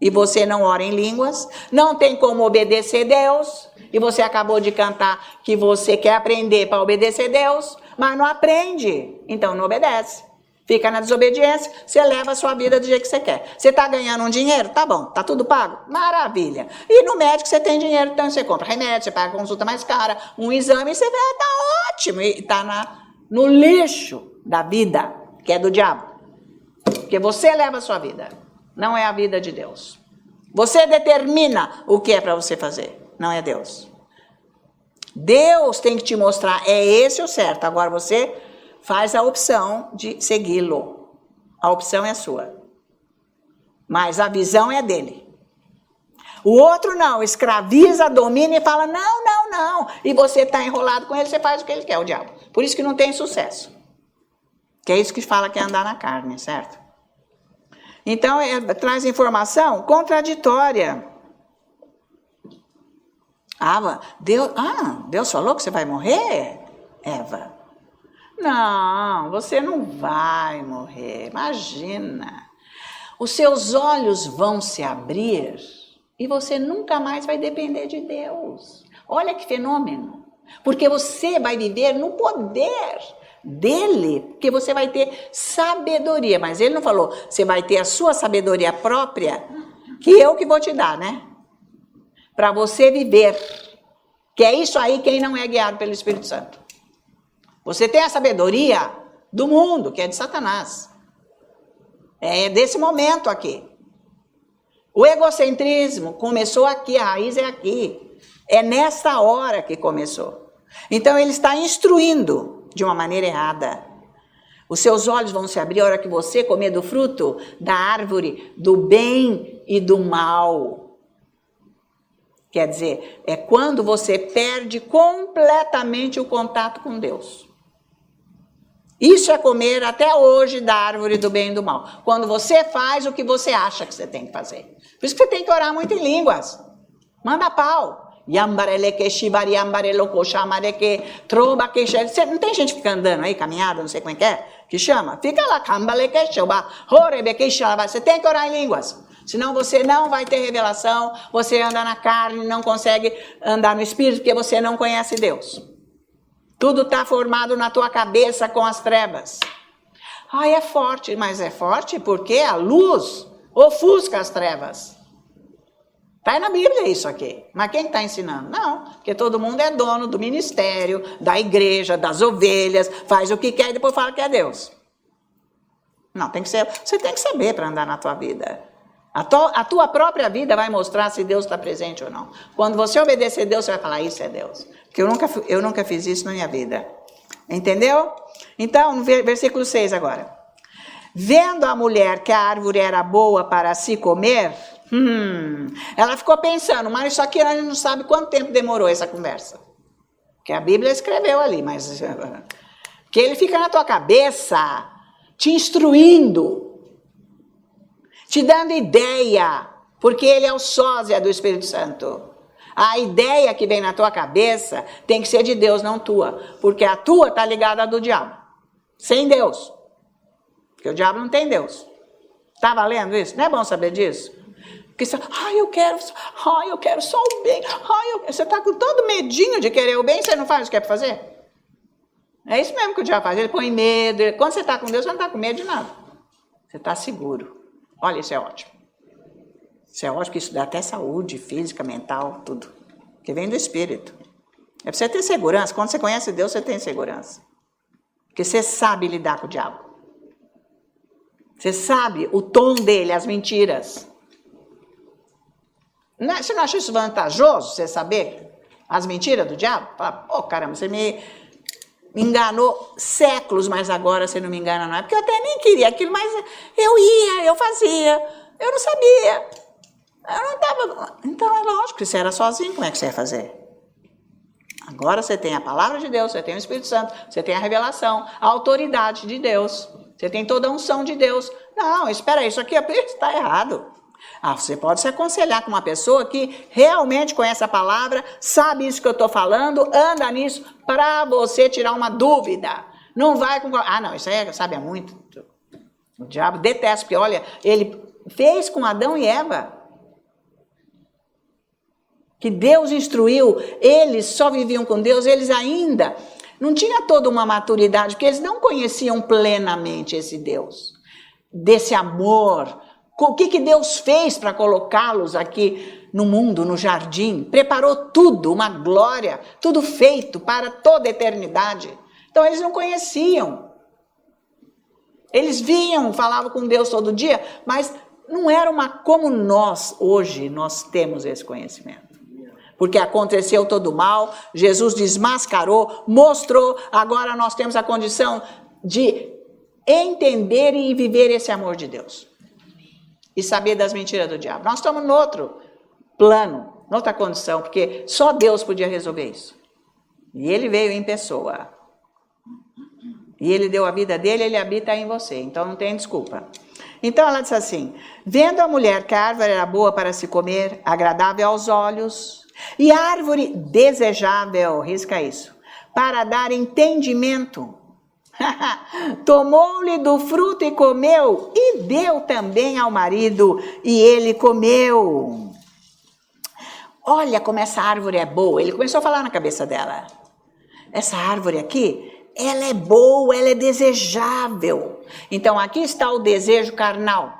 E você não ora em línguas, não tem como obedecer Deus, e você acabou de cantar que você quer aprender para obedecer Deus, mas não aprende, então não obedece. Fica na desobediência, você leva a sua vida do jeito que você quer. Você está ganhando um dinheiro? Tá bom, tá tudo pago? Maravilha. E no médico você tem dinheiro, então você compra remédio, você paga consulta mais cara, um exame, você vê, tá ótimo, e está no lixo da vida, que é do diabo. Porque você leva a sua vida, não é a vida de Deus. Você determina o que é para você fazer, não é Deus. Deus tem que te mostrar, é esse o certo. Agora você faz a opção de segui-lo. A opção é sua. Mas a visão é dele. O outro não, escraviza, domina e fala, não. E você está enrolado com ele, você faz o que ele quer, o diabo. Por isso que não tem sucesso. Que é isso que fala que é andar na carne, certo? Então, traz informação contraditória. Deus falou que você vai morrer, Eva? Não, você não vai morrer, imagina. Os seus olhos vão se abrir e você nunca mais vai depender de Deus. Olha que fenômeno. Porque você vai viver no poder dele, porque você vai ter sabedoria, mas ele não falou, você vai ter a sua sabedoria própria, que eu que vou te dar, né? Para você viver, que é isso aí quem não é guiado pelo Espírito Santo. Você tem a sabedoria do mundo, que é de Satanás. É desse momento aqui. O egocentrismo começou aqui, a raiz é aqui. É nessa hora que começou. Então ele está instruindo de uma maneira errada. Os seus olhos vão se abrir a hora que você comer do fruto da árvore do bem e do mal. Quer dizer, é quando você perde completamente o contato com Deus. Isso é comer até hoje da árvore do bem e do mal. Quando você faz o que você acha que você tem que fazer. Por isso que você tem que orar muito em línguas. Manda pau. Não tem gente que fica andando aí, caminhada, não sei como é que chama? Fica lá, você tem que orar em línguas. Senão você não vai ter revelação, você anda na carne, não consegue andar no Espírito, porque você não conhece Deus. Tudo está formado na tua cabeça com as trevas. É forte, mas é forte porque a luz ofusca as trevas. Está na Bíblia isso aqui. Mas quem está ensinando? Não, porque todo mundo é dono do ministério, da igreja, das ovelhas, faz o que quer e depois fala que é Deus. Não, você tem que saber para andar na tua vida. A tua própria vida vai mostrar se Deus está presente ou não. Quando você obedecer a Deus, você vai falar, isso é Deus. Porque eu nunca fiz isso na minha vida. Entendeu? Então, no versículo 6 agora. Vendo a mulher que a árvore era boa para se comer, ela ficou pensando, mas isso aqui a gente não sabe quanto tempo demorou essa conversa. Que a Bíblia escreveu ali, mas que ele fica na tua cabeça, te instruindo, te dando ideia, porque ele é o sósia do Espírito Santo. A ideia que vem na tua cabeça tem que ser de Deus, não tua, porque a tua está ligada à do diabo, sem Deus, porque o diabo não tem Deus. Está valendo isso? Não é bom saber disso? Porque você, eu quero só o bem, você está com todo medinho de querer o bem, você não faz o que é para fazer? É isso mesmo que o diabo faz, ele põe medo. Quando você está com Deus, você não está com medo de nada, você está seguro. Olha, isso é ótimo. Isso é ótimo, porque isso dá até saúde física, mental, tudo. Que vem do Espírito. É para você ter segurança. Quando você conhece Deus, você tem segurança. Porque você sabe lidar com o diabo. Você sabe o tom dele, as mentiras. Você não acha isso vantajoso, você saber as mentiras do diabo? Fala, pô, caramba, você me enganou séculos, mas agora você não me engana não. É porque eu até nem queria aquilo, mas eu fazia, eu não sabia. Eu não estava... Então é lógico que você era sozinho, como é que você ia fazer? Agora você tem a palavra de Deus, você tem o Espírito Santo, você tem a revelação, a autoridade de Deus, você tem toda a unção de Deus. Não, espera aí, isso aqui está errado. Você pode se aconselhar com uma pessoa que realmente conhece a palavra, sabe isso que eu estou falando, anda nisso, para você tirar uma dúvida. Não vai com... não, isso aí sabe há muito. O diabo detesta, porque olha, ele fez com Adão e Eva. Que Deus instruiu, eles só viviam com Deus, eles ainda não tinham toda uma maturidade, porque eles não conheciam plenamente esse Deus, desse amor. O que Deus fez para colocá-los aqui no mundo, no jardim? Preparou tudo, uma glória, tudo feito para toda a eternidade. Então eles não conheciam. Eles vinham, falavam com Deus todo dia, mas não era como nós, hoje, nós temos esse conhecimento. Porque aconteceu todo o mal, Jesus desmascarou, mostrou, agora nós temos a condição de entender e viver esse amor de Deus. E saber das mentiras do diabo. Nós estamos no outro plano, noutra condição, porque só Deus podia resolver isso. E ele veio em pessoa. E ele deu a vida dele, ele habita em você, então não tem desculpa. Então ela disse assim, vendo a mulher que a árvore era boa para se comer, agradável aos olhos, e a árvore desejável, risca isso, para dar entendimento, tomou-lhe do fruto e comeu, e deu também ao marido, e ele comeu. Olha como essa árvore é boa. Ele começou a falar na cabeça dela. Essa árvore aqui, ela é boa, ela é desejável. Então aqui está o desejo carnal.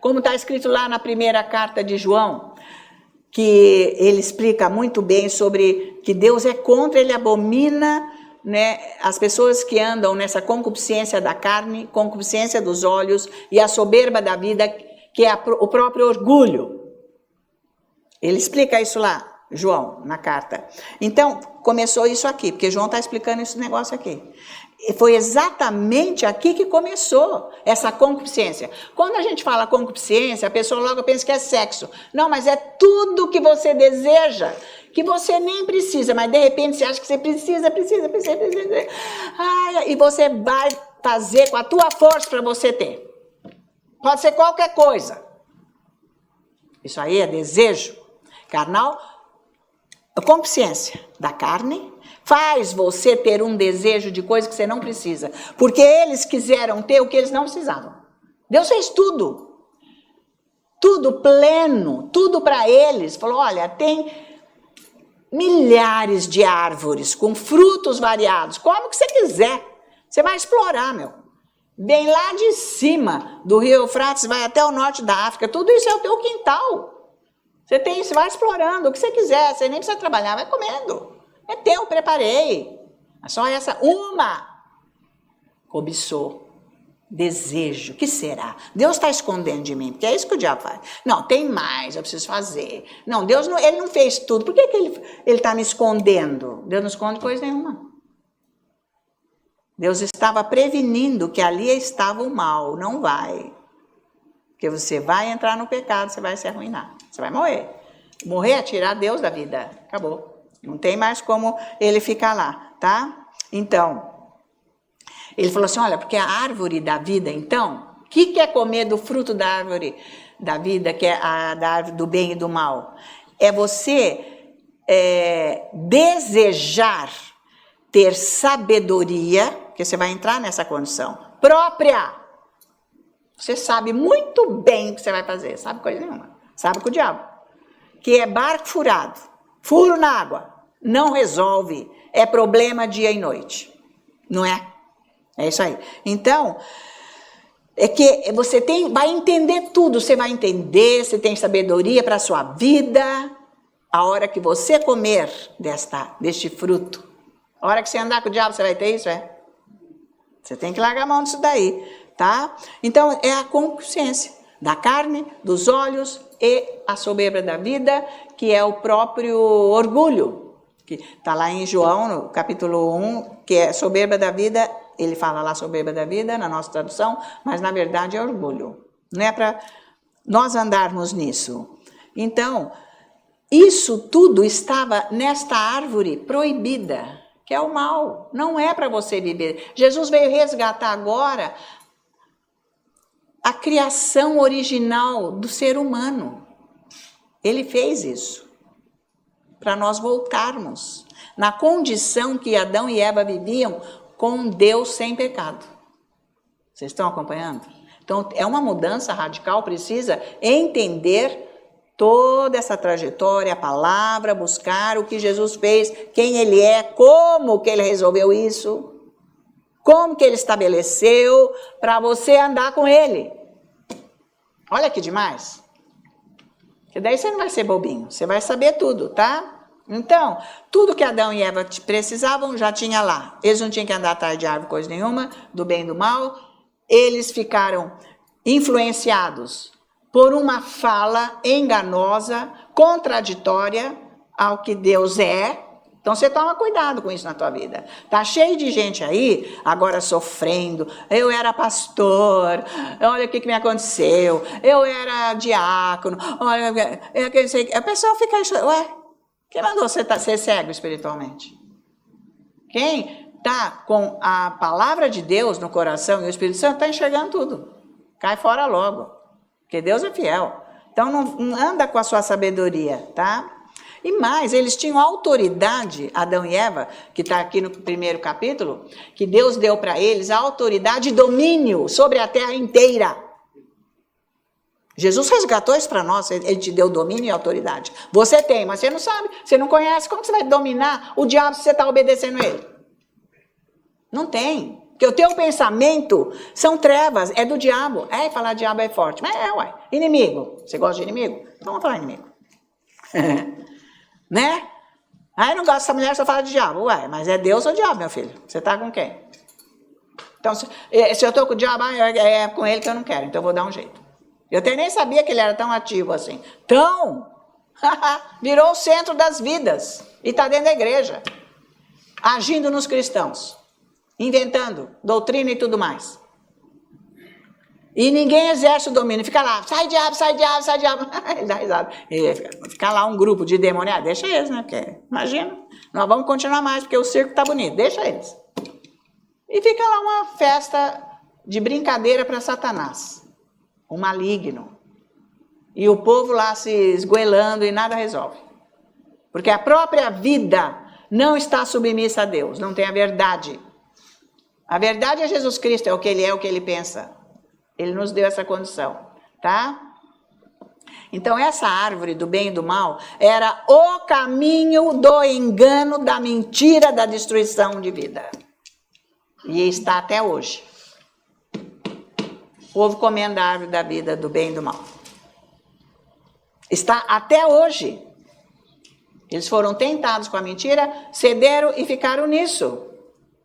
Como está escrito lá na primeira carta de João, que ele explica muito bem sobre que Deus é contra, ele abomina, né, as pessoas que andam nessa concupiscência da carne, concupiscência dos olhos e a soberba da vida, que é o próprio orgulho. Ele explica isso lá, João, na carta. Então, começou isso aqui, porque João está explicando esse negócio aqui. E foi exatamente aqui que começou essa concupiscência. Quando a gente fala concupiscência, a pessoa logo pensa que é sexo. Não, mas é tudo que você deseja, que você nem precisa, mas de repente você acha que você precisa. E você vai fazer com a tua força para você ter. Pode ser qualquer coisa. Isso aí é desejo carnal. A concupiscência da carne faz você ter um desejo de coisa que você não precisa. Porque eles quiseram ter o que eles não precisavam. Deus fez tudo. Tudo pleno, tudo para eles. Falou, olha, tem milhares de árvores com frutos variados. Come o que você quiser. Você vai explorar, meu. Bem lá de cima do rio Eufrates, vai até o norte da África. Tudo isso é o teu quintal. Você vai explorando o que você quiser. Você nem precisa trabalhar, vai comendo. É teu, preparei. É só essa uma cobiçou. Desejo, o que será? Deus está escondendo de mim, porque é isso que o diabo faz. Não, tem mais, eu preciso fazer. Não, Deus não, ele não fez tudo. Por que ele está me escondendo? Deus não esconde coisa nenhuma. Deus estava prevenindo que ali estava o mal. Não vai. Porque você vai entrar no pecado, você vai se arruinar. Você vai morrer. Morrer é tirar Deus da vida. Acabou. Não tem mais como ele ficar lá, tá? Então, ele falou assim, olha, porque a árvore da vida, então, o que é comer do fruto da árvore da vida, que é da árvore do bem e do mal? É você desejar ter sabedoria, porque você vai entrar nessa condição, própria. Você sabe muito bem o que você vai fazer, sabe coisa nenhuma. Sabe com o diabo. Que é barco furado, furo na água. Não resolve, é problema dia e noite, não é? É isso aí. Então, é que você vai entender tudo, você vai entender, você tem sabedoria para a sua vida, a hora que você comer deste fruto. A hora que você andar com o diabo, você vai ter isso, Você tem que largar a mão disso daí, tá? Então, é a concupiscência da carne, dos olhos e a soberba da vida, que é o próprio orgulho. Que está lá em João, no capítulo 1, que é soberba da vida. Ele fala lá soberba da vida, na nossa tradução, mas na verdade é orgulho. Não é para nós andarmos nisso. Então, isso tudo estava nesta árvore proibida, que é o mal. Não é para você viver. Jesus veio resgatar agora a criação original do ser humano. Ele fez isso para nós voltarmos na condição que Adão e Eva viviam com Deus sem pecado. Vocês estão acompanhando? Então, é uma mudança radical, precisa entender toda essa trajetória, a palavra, buscar o que Jesus fez, quem ele é, como que ele resolveu isso, como que ele estabeleceu para você andar com ele. Olha que demais. Que daí você não vai ser bobinho, você vai saber tudo, tá? Então, tudo que Adão e Eva precisavam já tinha lá. Eles não tinham que andar atrás de árvore, coisa nenhuma, do bem e do mal. Eles ficaram influenciados por uma fala enganosa, contraditória ao que Deus é. Então, você toma cuidado com isso na tua vida. Tá cheio de gente aí, agora sofrendo. Eu era pastor, olha o que me aconteceu. Eu era diácono, olha... A pessoa fica... Ué, quem mandou você ser cego espiritualmente? Quem está com a palavra de Deus no coração e o Espírito Santo está enxergando tudo. Cai fora logo, porque Deus é fiel. Então, não anda com a sua sabedoria, tá? E mais, eles tinham autoridade, Adão e Eva, que está aqui no primeiro capítulo, que Deus deu para eles a autoridade e domínio sobre a terra inteira. Jesus resgatou isso para nós, ele te deu domínio e autoridade. Você tem, mas você não sabe, você não conhece, como você vai dominar o diabo se você está obedecendo ele? Não tem, porque o teu pensamento são trevas, é do diabo. Falar diabo é forte, mas ué, inimigo, você gosta de inimigo? Então vamos falar inimigo. Né? Eu não gosto dessa mulher, só fala de diabo. Ué, mas é Deus ou diabo, meu filho? Você está com quem? Então, se eu estou com o diabo, é com ele que eu não quero, então eu vou dar um jeito. Eu até nem sabia que ele era tão ativo assim. Então, virou o centro das vidas. E está dentro da igreja. Agindo nos cristãos. Inventando doutrina e tudo mais. E ninguém exerce o domínio. Fica lá, sai diabo, sai diabo, sai diabo. Ele dá risada. Fica lá um grupo de demônios. Deixa eles, né? Porque, imagina, nós vamos continuar mais, porque o circo está bonito. Deixa eles. E fica lá uma festa de brincadeira para Satanás. O maligno. E o povo lá se esgoelando e nada resolve. Porque a própria vida não está submissa a Deus, não tem a verdade. A verdade é Jesus Cristo, é o que ele é, o que ele pensa. Ele nos deu essa condição, tá? Então essa árvore do bem e do mal era o caminho do engano, da mentira, da destruição de vida. E está até hoje. O povo comendo a árvore da vida, do bem e do mal. Está até hoje. Eles foram tentados com a mentira, cederam e ficaram nisso.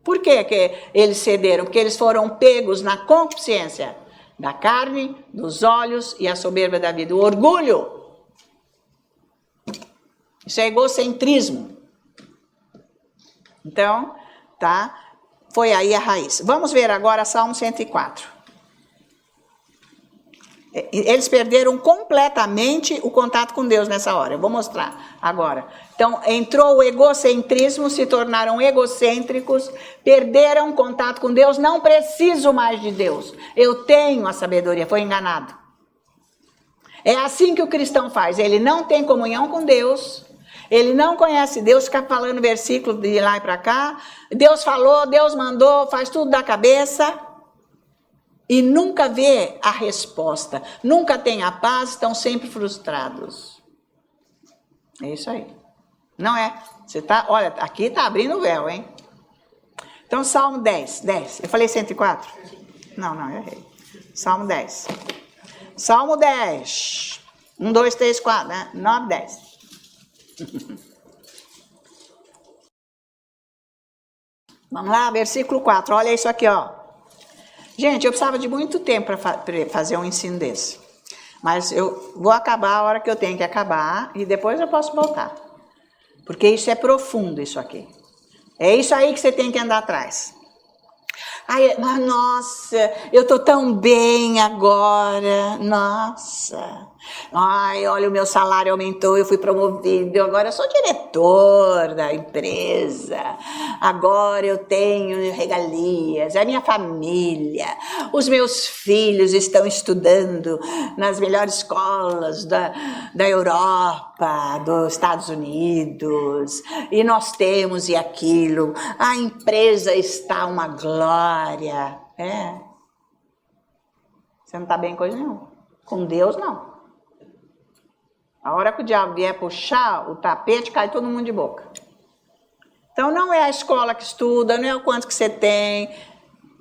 Por que eles cederam? Porque eles foram pegos na concupiscência da carne, dos olhos e a soberba da vida. O orgulho. Isso é egocentrismo. Então, tá? Foi aí a raiz. Vamos ver agora Salmo 104. Eles perderam completamente o contato com Deus nessa hora. Eu vou mostrar agora. Então, entrou o egocentrismo, se tornaram egocêntricos, perderam contato com Deus. Não preciso mais de Deus. Eu tenho a sabedoria. Foi enganado. É assim que o cristão faz. Ele não tem comunhão com Deus. Ele não conhece Deus, fica falando versículo de lá e para cá. Deus falou, Deus mandou, faz tudo da cabeça. E nunca vê a resposta, nunca tem a paz, estão sempre frustrados. É isso aí. Não é? Você tá, olha, aqui está abrindo o véu, hein? Então, Salmo 10. Eu falei 104? Não, eu errei. Salmo 10. Salmo 10. 1, 2, 3, 4, né? 9, 10. Vamos lá, versículo 4. Olha isso aqui, ó. Gente, eu precisava de muito tempo para fazer um ensino desse. Mas eu vou acabar a hora que eu tenho que acabar e depois eu posso voltar. Porque isso é profundo, isso aqui. É isso aí que você tem que andar atrás. Ai, mas nossa, eu tô tão bem agora, nossa. Ai, olha, o meu salário aumentou, eu fui promovido, agora eu sou diretor da empresa. Agora eu tenho regalias, a minha família, os meus filhos estão estudando nas melhores escolas da Europa, dos Estados Unidos, e nós temos e aquilo, a empresa está uma glória. Você não está bem com coisa nenhuma. Com Deus, não. A hora que o diabo vier puxar o tapete, cai todo mundo de boca. Então não é a escola que estuda, não é o quanto que você tem,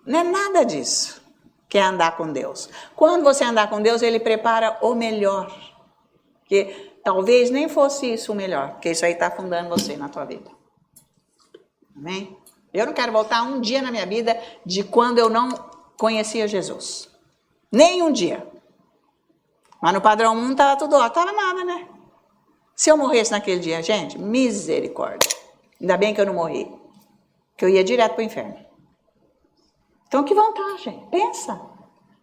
não é nada disso que é andar com Deus. Quando você andar com Deus, Ele prepara o melhor. Porque talvez nem fosse isso o melhor, porque isso aí está afundando você na tua vida. Amém? Eu não quero voltar um dia na minha vida de quando eu não conhecia Jesus. Nem um dia. Mas no padrão 1 estava tudo ó, estava nada, né? Se eu morresse naquele dia, gente, misericórdia. Ainda bem que eu não morri. Que eu ia direto para o inferno. Então que vantagem, pensa.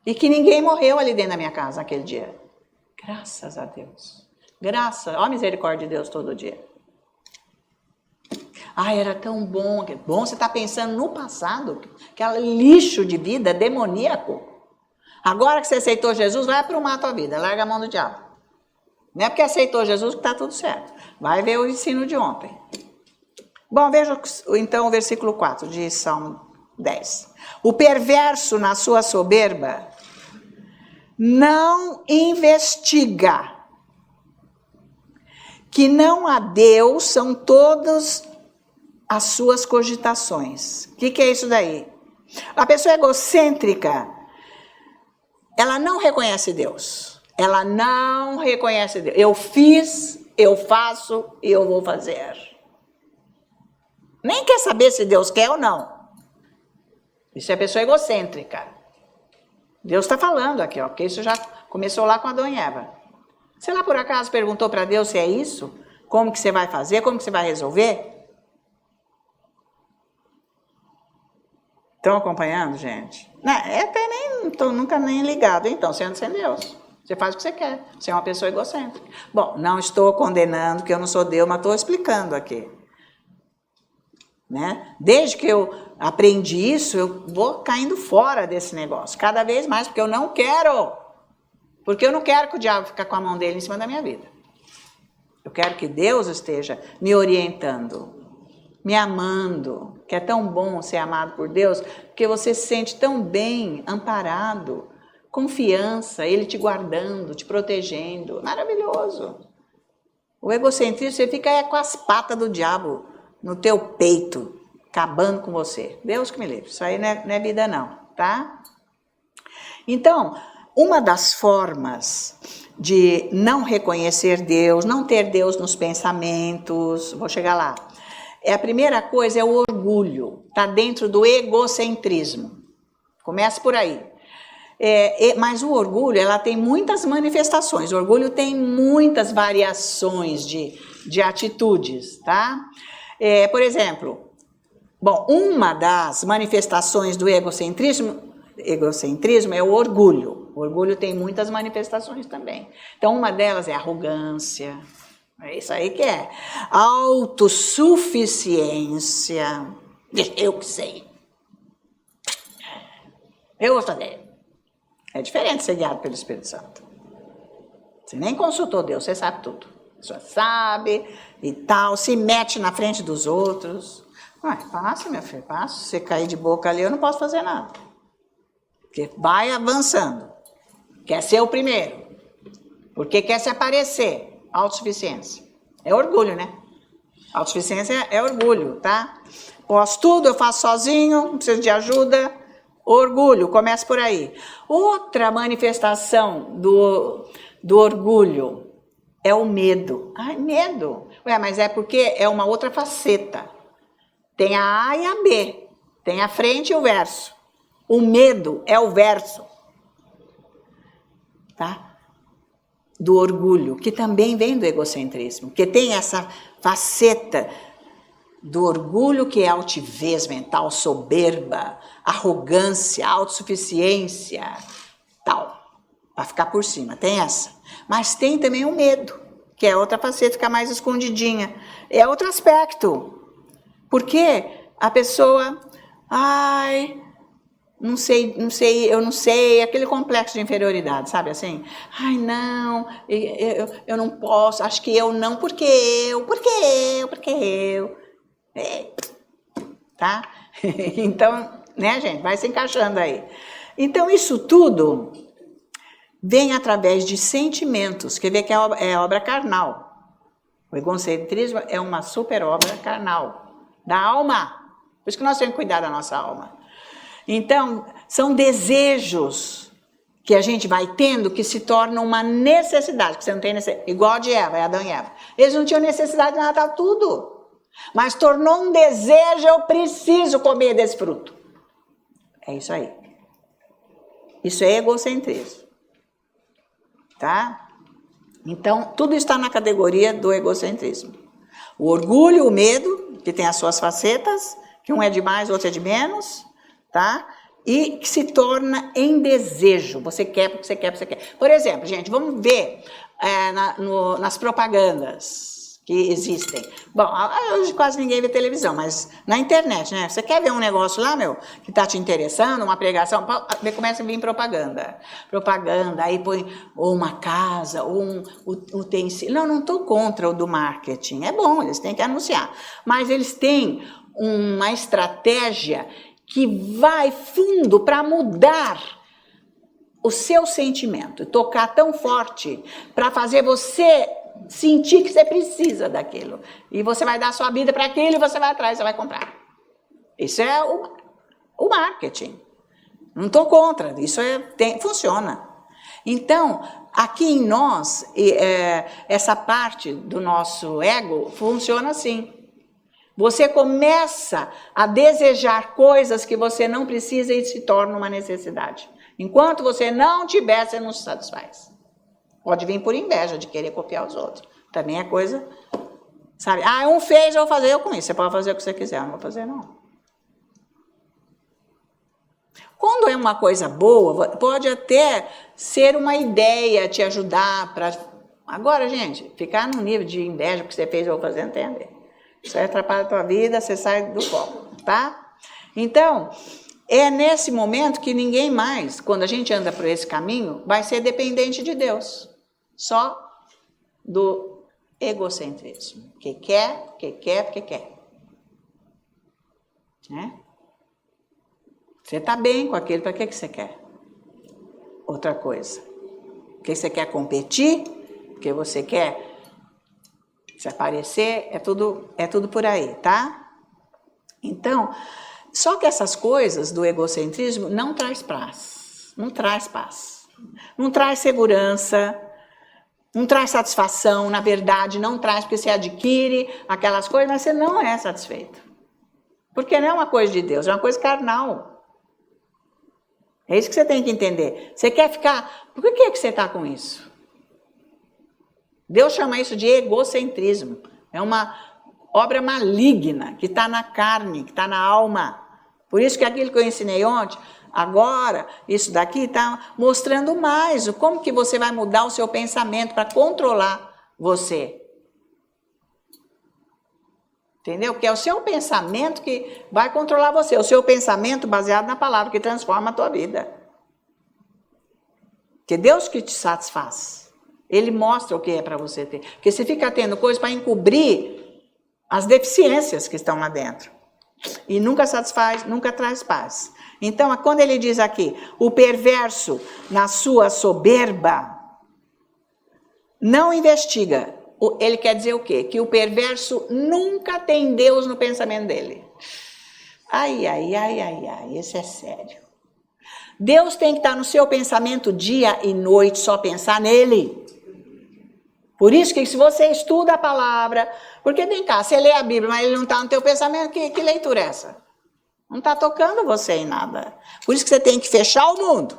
E que ninguém morreu ali dentro da minha casa naquele dia. Graças a Deus. Graças, ó a misericórdia de Deus todo dia. Ai, era tão bom. Bom, você está pensando no passado, aquele lixo de vida demoníaco. Agora que você aceitou Jesus, vai aprumar a tua vida, larga a mão do diabo. Não é porque aceitou Jesus que está tudo certo. Vai ver o ensino de ontem. Bom, veja então o versículo 4 de Salmo 10. O perverso na sua soberba não investiga que não há Deus são todas as suas cogitações. O que é isso daí? A pessoa egocêntrica, ela não reconhece Deus. Ela não reconhece Deus. Eu fiz, eu faço e eu vou fazer. Nem quer saber se Deus quer ou não. Isso é pessoa egocêntrica. Deus está falando aqui, ó, porque isso já começou lá com Adão e Eva. Você lá por acaso perguntou para Deus se é isso? Como que você vai fazer? Como que você vai resolver? Estão acompanhando, gente? Não, até nem estou nunca nem ligado. Então, você anda sem Deus. Você faz o que você quer. Você é uma pessoa egocêntrica. Bom, não estou condenando que eu não sou Deus, mas estou explicando aqui. Né? Desde que eu aprendi isso, eu vou caindo fora desse negócio. Cada vez mais, porque eu não quero. Porque eu não quero que o diabo fique com a mão dele em cima da minha vida. Eu quero que Deus esteja me orientando, me amando, que é tão bom ser amado por Deus, porque você se sente tão bem, amparado, confiança, Ele te guardando, te protegendo, maravilhoso. O egocentrismo, você fica com as patas do diabo no teu peito, acabando com você. Deus que me livre, isso aí não é vida não, tá? Então, uma das formas de não reconhecer Deus, não ter Deus nos pensamentos, vou chegar lá, a primeira coisa é o orgulho, está dentro do egocentrismo. Começa por aí. Mas o orgulho, ela tem muitas manifestações. O orgulho tem muitas variações de atitudes, tá? Por exemplo, uma das manifestações do egocentrismo é o orgulho. O orgulho tem muitas manifestações também. Então, uma delas é arrogância. É isso aí que é. Autossuficiência. Eu que sei. Eu vou fazer. É diferente ser guiado pelo Espírito Santo. Você nem consultou Deus, você sabe tudo. Você sabe e tal, se mete na frente dos outros. Passa, meu filho, passa. Se você cair de boca ali, eu não posso fazer nada. Porque vai avançando. Quer ser o primeiro. Porque quer se aparecer. Autossuficiência. É orgulho, né? Autossuficiência é orgulho, tá? Posso tudo, eu faço sozinho, não preciso de ajuda. Orgulho, começa por aí. Outra manifestação do orgulho é o medo. Ai, medo. Ué, mas é porque é uma outra faceta. Tem a A e a B. Tem a frente e o verso. O medo é o verso. Tá? Do orgulho, que também vem do egocentrismo. Que tem essa faceta do orgulho, que é altivez mental, soberba, arrogância, autossuficiência, tal, para ficar por cima, tem essa. Mas tem também o medo, que é outra faceta, fica mais escondidinha. É outro aspecto, porque a pessoa, ai, não sei, aquele complexo de inferioridade, sabe assim? Ai, não, eu não posso, acho que eu não, porque eu. Tá? Então, né, gente, vai se encaixando aí. Então, isso tudo vem através de sentimentos, quer ver que é obra carnal. O egocentrismo é uma super obra carnal, da alma. Por isso que nós temos que cuidar da nossa alma. Então, são desejos que a gente vai tendo que se tornam uma necessidade, que você não tem necessidade, igual a de Eva, Adão e Eva. Eles não tinham necessidade de nada, tudo. Mas tornou um desejo, eu preciso comer desse fruto. É isso aí. Isso é egocentrismo. Tá? Então, tudo está na categoria do egocentrismo. O orgulho, o medo, que tem as suas facetas, que um é de mais, outro é de menos, tá? E que se torna em desejo. Você quer porque você quer, porque você quer. Por exemplo, gente, vamos ver nas propagandas que existem. Bom, hoje quase ninguém vê televisão, mas na internet, né? Você quer ver um negócio lá, que tá te interessando, uma pregação, começa a vir propaganda. Propaganda, aí põe ou uma casa, ou um utensílio. Não estou contra o do marketing. É bom, eles têm que anunciar. Mas eles têm uma estratégia que vai fundo para mudar o seu sentimento, tocar tão forte para fazer você sentir que você precisa daquilo. E você vai dar sua vida para aquilo e você vai atrás, você vai comprar. Isso é o marketing. Não estou contra, isso funciona. Então, aqui em nós, essa parte do nosso ego funciona assim. Você começa a desejar coisas que você não precisa e se torna uma necessidade. Enquanto você não tiver, você não se satisfaz. Pode vir por inveja de querer copiar os outros. Também é coisa, sabe? Ah, um fez, eu vou fazer eu com isso. Você pode fazer o que você quiser, eu não vou fazer não. Quando é uma coisa boa, pode até ser uma ideia te ajudar para... Agora, gente, ficar num nível de inveja porque você fez, eu vou fazer, não tem a ver. Isso aí atrapalha a tua vida, você sai do foco, tá? Então, é nesse momento que ninguém mais, quando a gente anda por esse caminho, vai ser dependente de Deus. Só do egocentrismo. Que quer, porque quer. Né? Você está bem com aquilo, para que você quer? Outra coisa. Porque você quer competir, porque você quer se aparecer, é tudo por aí, tá? Então, só que essas coisas do egocentrismo não traz paz, não traz paz, não traz segurança, não traz satisfação, na verdade não traz, porque você adquire aquelas coisas, mas você não é satisfeito. Porque não é uma coisa de Deus, é uma coisa carnal. É isso que você tem que entender. Você quer ficar... Por que você está com isso? Deus chama isso de egocentrismo. É uma obra maligna que está na carne, que está na alma. Por isso que aquilo que eu ensinei ontem, agora, isso daqui está mostrando mais como que você vai mudar o seu pensamento para controlar você. Entendeu? Porque é o seu pensamento que vai controlar você. O seu pensamento baseado na palavra que transforma a tua vida. Que é Deus que te satisfaz. Ele mostra o que é para você ter. Porque você fica tendo coisas para encobrir as deficiências que estão lá dentro. E nunca satisfaz, nunca traz paz. Então, quando ele diz aqui, o perverso na sua soberba não investiga. Ele quer dizer o quê? Que o perverso nunca tem Deus no pensamento dele. Ai, esse é sério. Deus tem que estar no seu pensamento dia e noite, só pensar nele. Por isso que se você estuda a palavra, porque vem cá, você lê a Bíblia, mas ele não está no teu pensamento, que leitura é essa? Não está tocando você em nada. Por isso que você tem que fechar o mundo.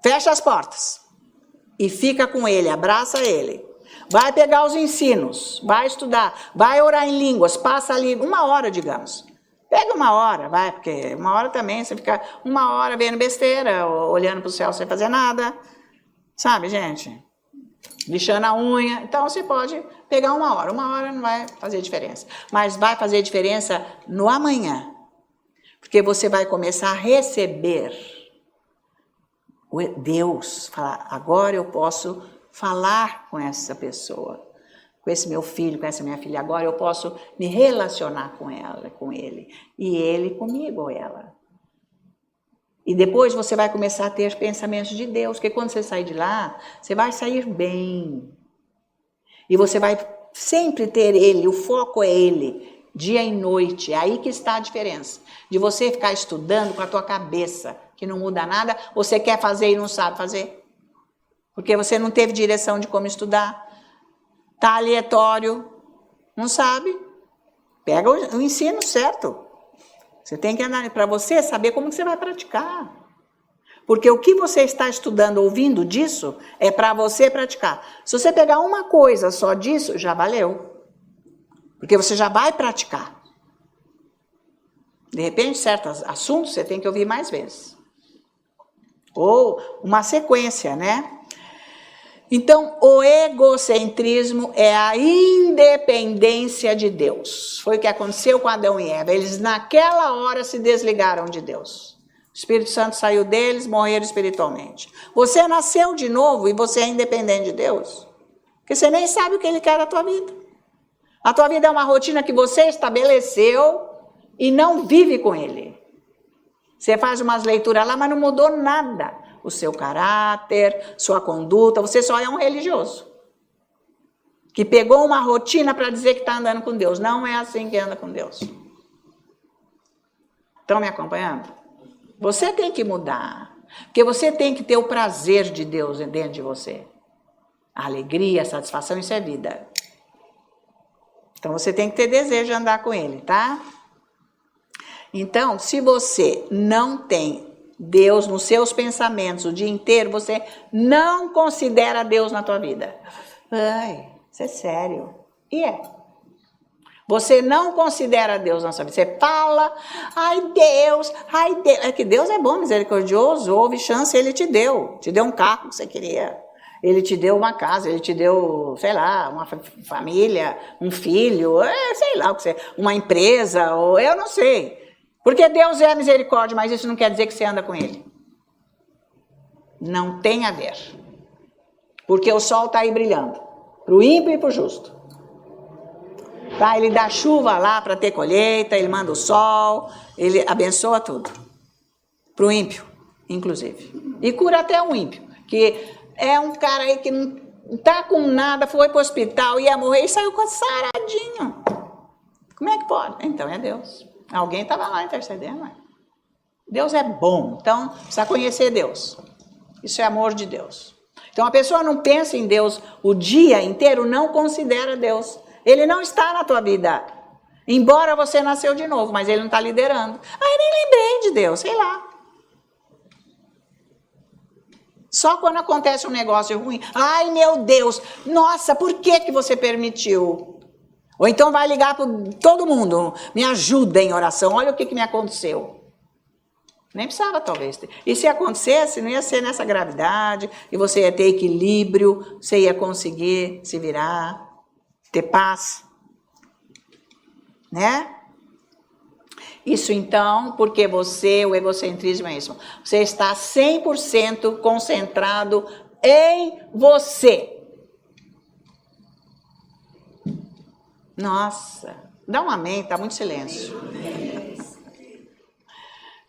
Fecha as portas. E fica com ele, abraça ele. Vai pegar os ensinos, vai estudar, vai orar em línguas, passa ali 1 hora, digamos. Pega 1 hora, vai, porque 1 hora também, você fica 1 hora vendo besteira, olhando para o céu sem fazer nada. Sabe, gente? Lixando a unha. Então, você pode pegar 1 hora. 1 hora não vai fazer diferença. Mas vai fazer diferença no amanhã. Porque você vai começar a receber Deus. Falar, agora eu posso falar com essa pessoa, com esse meu filho, com essa minha filha. Agora eu posso me relacionar com ela, com ele. E ele comigo ou ela. E depois você vai começar a ter pensamentos de Deus, porque quando você sair de lá, você vai sair bem. E você vai sempre ter ele, o foco é ele, dia e noite. É aí que está a diferença. De você ficar estudando com a tua cabeça, que não muda nada, você quer fazer e não sabe fazer. Porque você não teve direção de como estudar. Está aleatório, não sabe. Pega o ensino certo. Você tem que andar para você saber como que você vai praticar. Porque o que você está estudando, ouvindo disso, é para você praticar. Se você pegar uma coisa só disso, já valeu. Porque você já vai praticar. De repente, certos assuntos você tem que ouvir mais vezes. Ou uma sequência, né? Então, o egocentrismo é a independência de Deus. Foi o que aconteceu com Adão e Eva. Eles, naquela hora, se desligaram de Deus. O Espírito Santo saiu deles, morreram espiritualmente. Você nasceu de novo e você é independente de Deus. Porque você nem sabe o que Ele quer da tua vida. A tua vida é uma rotina que você estabeleceu e não vive com Ele. Você faz umas leituras lá, mas não mudou nada. O seu caráter, sua conduta, você só é um religioso. Que pegou uma rotina para dizer que está andando com Deus. Não é assim que anda com Deus. Estão me acompanhando? Você tem que mudar. Porque você tem que ter o prazer de Deus dentro de você. A alegria, a satisfação, isso é vida. Então você tem que ter desejo de andar com Ele, tá? Então, se você não tem Deus nos seus pensamentos o dia inteiro, você não considera Deus na tua vida. Ai, isso é sério. E é. Você não considera Deus na sua vida. Você fala, ai Deus. É que Deus é bom, misericordioso, houve chance, Ele te deu. Te deu um carro que você queria. Ele te deu uma casa, Ele te deu, sei lá, uma família, um filho, sei lá, uma empresa, ou eu não sei. Porque Deus é a misericórdia, mas isso não quer dizer que você anda com Ele. Não tem a ver. Porque o sol está aí brilhando. Para o ímpio e para o justo. Tá? Ele dá chuva lá para ter colheita, Ele manda o sol, Ele abençoa tudo. Para o ímpio, inclusive. E cura até um ímpio. Que é um cara aí que não está com nada, foi para o hospital, ia morrer e saiu saradinho. Como é que pode? Então é Deus. Alguém estava lá intercedendo. Deus é bom, então precisa conhecer Deus. Isso é amor de Deus. Então a pessoa não pensa em Deus o dia inteiro, não considera Deus. Ele não está na tua vida. Embora você nasceu de novo, mas Ele não está liderando. Eu nem lembrei de Deus, sei lá. Só quando acontece um negócio ruim. Ai meu Deus, nossa, por que você permitiu? Ou então vai ligar para todo mundo, me ajuda em oração, olha o que me aconteceu. Nem precisava talvez ter. E se acontecesse, não ia ser nessa gravidade, e você ia ter equilíbrio, você ia conseguir se virar, ter paz. Né? Isso então, porque o egocentrismo é isso. Você está 100% concentrado em você. Nossa, dá um amém, está muito silêncio.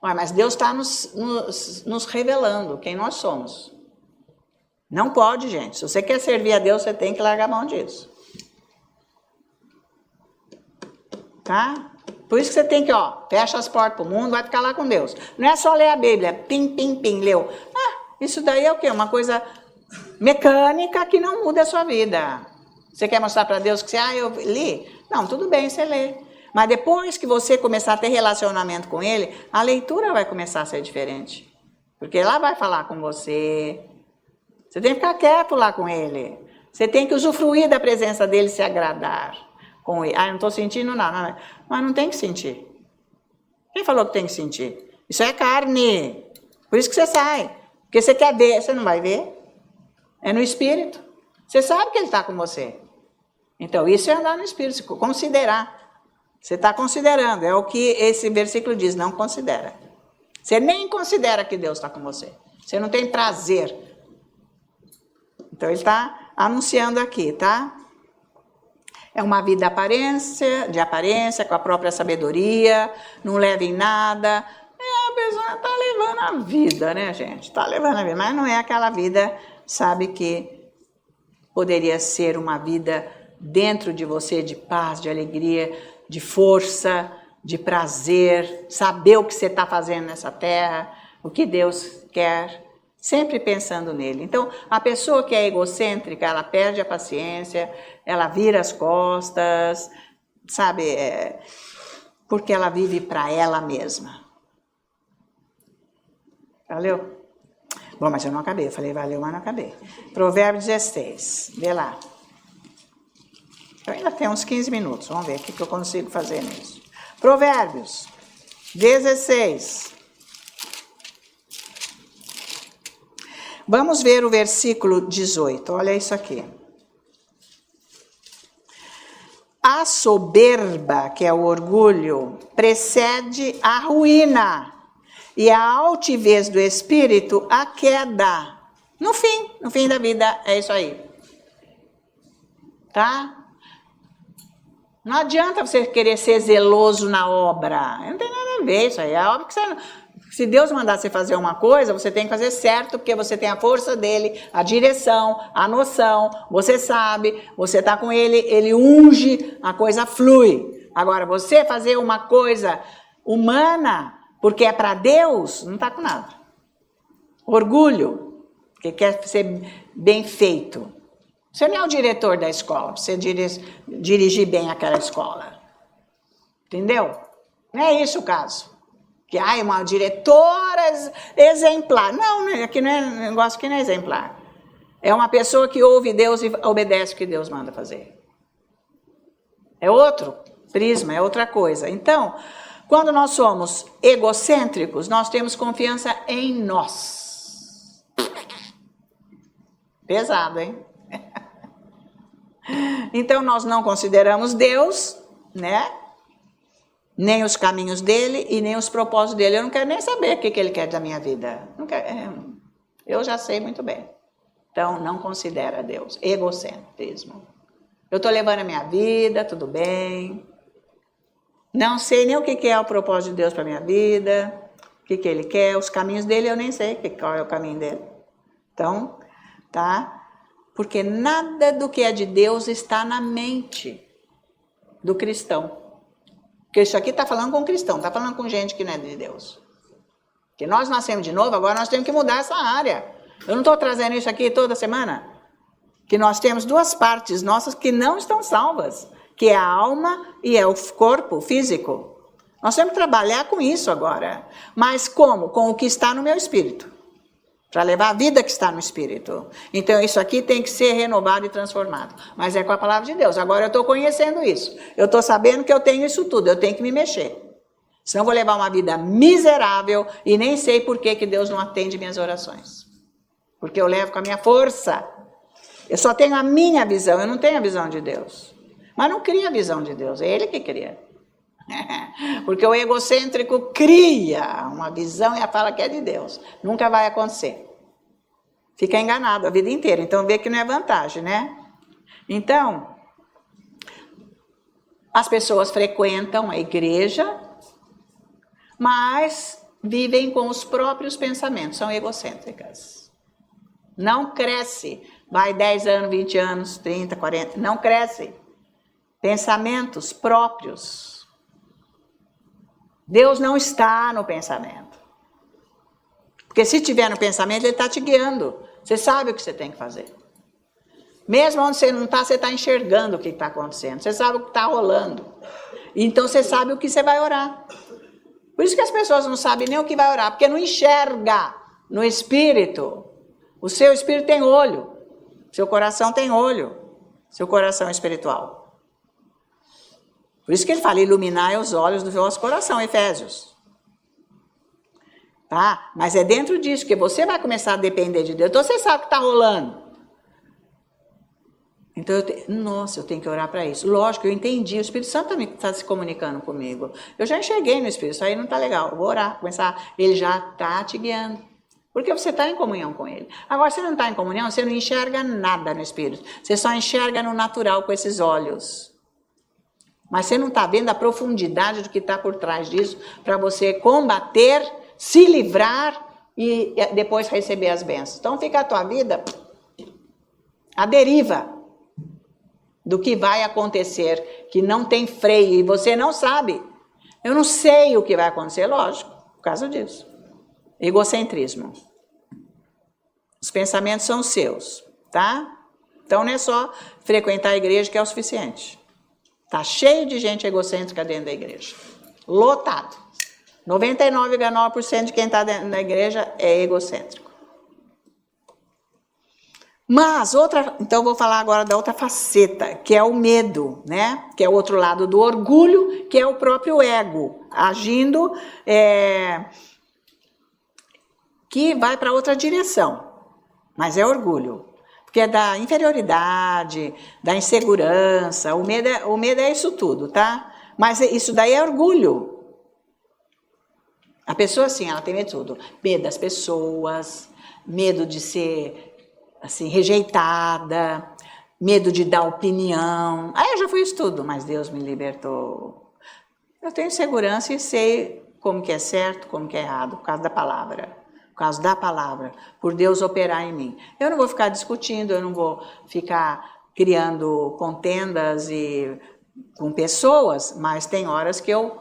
Ué, mas Deus está nos revelando quem nós somos. Não pode, gente. Se você quer servir a Deus, você tem que largar a mão disso. Tá? Por isso que você tem que, fecha as portas para o mundo, vai ficar lá com Deus. Não é só ler a Bíblia, pim, pim, pim, leu. Isso daí é o quê? Uma coisa mecânica que não muda a sua vida. Você quer mostrar para Deus que eu li? Não, tudo bem, você lê. Mas depois que você começar a ter relacionamento com Ele, a leitura vai começar a ser diferente. Porque lá vai falar com você. Você tem que ficar quieto lá com Ele. Você tem que usufruir da presença dEle, se agradar com Ele. Eu não estou sentindo nada. Mas não tem que sentir. Quem falou que tem que sentir? Isso é carne. Por isso que você sai. Porque você quer ver, você não vai ver. É no Espírito. Você sabe que Ele está com você. Então, isso é andar no Espírito, considerar. Você está considerando, é o que esse versículo diz, não considera. Você nem considera que Deus está com você. Você não tem prazer. Então, ele está anunciando aqui, tá? É uma vida de aparência, com a própria sabedoria, não leva em nada. A pessoa está levando a vida, né, gente? Está levando a vida, mas não é aquela vida, sabe, que poderia ser uma vida dentro de você de paz, de alegria, de força, de prazer, saber o que você está fazendo nessa terra, o que Deus quer, sempre pensando nele. Então, a pessoa que é egocêntrica, ela perde a paciência, ela vira as costas, sabe, porque ela vive para ela mesma. Valeu? Bom, mas eu não acabei, eu falei valeu, mas não acabei. Provérbios 16, vê lá. Eu ainda tenho uns 15 minutos, vamos ver o que eu consigo fazer nisso. Provérbios 16. Vamos ver o versículo 18, olha isso aqui. A soberba, que é o orgulho, precede a ruína, e a altivez do espírito, a queda. No fim da vida, é isso aí. Tá? Não adianta você querer ser zeloso na obra. Não tem nada a ver isso aí. É óbvio que se Deus mandar você fazer uma coisa, você tem que fazer certo, porque você tem a força dele, a direção, a noção, você sabe, você está com ele, ele unge, a coisa flui. Agora, você fazer uma coisa humana, porque é para Deus, não está com nada. Orgulho, que quer ser bem feito. Você não é o diretor da escola, para você dirigir bem aquela escola. Entendeu? Não é isso o caso. Que é uma diretora exemplar. Não, aqui não é negócio que não é exemplar. É uma pessoa que ouve Deus e obedece o que Deus manda fazer. É outro prisma, é outra coisa. Então, quando nós somos egocêntricos, nós temos confiança em nós. Pesado, hein? Então, nós não consideramos Deus, né? Nem os caminhos dele e nem os propósitos dele. Eu não quero nem saber o que ele quer da minha vida. Não quero, eu já sei muito bem. Então, não considera Deus. Egocentrismo. Eu estou levando a minha vida, tudo bem. Não sei nem o que é o propósito de Deus para a minha vida. O que ele quer. Os caminhos dele eu nem sei qual é o caminho dele. Então, tá? Porque nada do que é de Deus está na mente do cristão. Porque isso aqui está falando com cristão, está falando com gente que não é de Deus. Que nós nascemos de novo, agora nós temos que mudar essa área. Eu não estou trazendo isso aqui toda semana. Que nós temos duas partes nossas que não estão salvas. Que é a alma e é o corpo físico. Nós temos que trabalhar com isso agora. Mas como? Com o que está no meu espírito. Para levar a vida que está no espírito. Então, isso aqui tem que ser renovado e transformado. Mas é com a palavra de Deus. Agora eu estou conhecendo isso. Eu estou sabendo que eu tenho isso tudo. Eu tenho que me mexer. Senão eu vou levar uma vida miserável e nem sei por que Deus não atende minhas orações. Porque eu levo com a minha força. Eu só tenho a minha visão, eu não tenho a visão de Deus. Mas não cria a visão de Deus, é Ele que cria. Porque o egocêntrico cria uma visão e fala que é de Deus. Nunca vai acontecer. Fica enganado a vida inteira. Então vê que não é vantagem, né? Então, as pessoas frequentam a igreja, mas vivem com os próprios pensamentos, são egocêntricas. Não cresce. Vai 10 anos, 20 anos, 30, 40, não cresce. Pensamentos próprios. Deus não está no pensamento. Porque se estiver no pensamento, Ele está te guiando. Você sabe o que você tem que fazer. Mesmo onde você não está, você está enxergando o que está acontecendo. Você sabe o que está rolando. Então você sabe o que você vai orar. Por isso que as pessoas não sabem nem o que vai orar, porque não enxerga no espírito. O seu espírito tem olho. Seu coração tem olho. Seu coração é espiritual. Por isso que ele fala, iluminai os olhos do vosso coração, Efésios. Tá? Mas é dentro disso que você vai começar a depender de Deus. Então você sabe o que está rolando. Então, eu tenho que orar para isso. Lógico, eu entendi, o Espírito Santo está se comunicando comigo. Eu já enxerguei no Espírito, isso aí não está legal. Eu vou orar, começar, ele já está te guiando. Porque você está em comunhão com ele. Agora, se você não está em comunhão, você não enxerga nada no Espírito. Você só enxerga no natural com esses olhos. Mas você não está vendo a profundidade do que está por trás disso, para você combater, se livrar e depois receber as bênçãos. Então, fica a tua vida à deriva do que vai acontecer, que não tem freio, e você não sabe. Eu não sei o que vai acontecer, lógico, por causa disso. Egocentrismo. Os pensamentos são seus, tá? Então não é só frequentar a igreja que é o suficiente. Tá cheio de gente egocêntrica dentro da igreja. Lotado. 99,9% de quem está dentro da igreja é egocêntrico. Mas, então eu vou falar agora da outra faceta, que é o medo, né? Que é o outro lado do orgulho, que é o próprio ego, agindo, que vai para outra direção, mas é orgulho. Porque é da inferioridade, da insegurança, o medo é isso tudo, tá? Mas isso daí é orgulho. A pessoa, assim, ela tem medo de tudo. Medo das pessoas, medo de ser assim, rejeitada, medo de dar opinião. Eu já fui isso tudo, mas Deus me libertou. Eu tenho segurança e sei como que é certo, como que é errado, por causa da palavra. Por causa da palavra, por Deus operar em mim. Eu não vou ficar discutindo, eu não vou ficar criando contendas com pessoas, mas tem horas que eu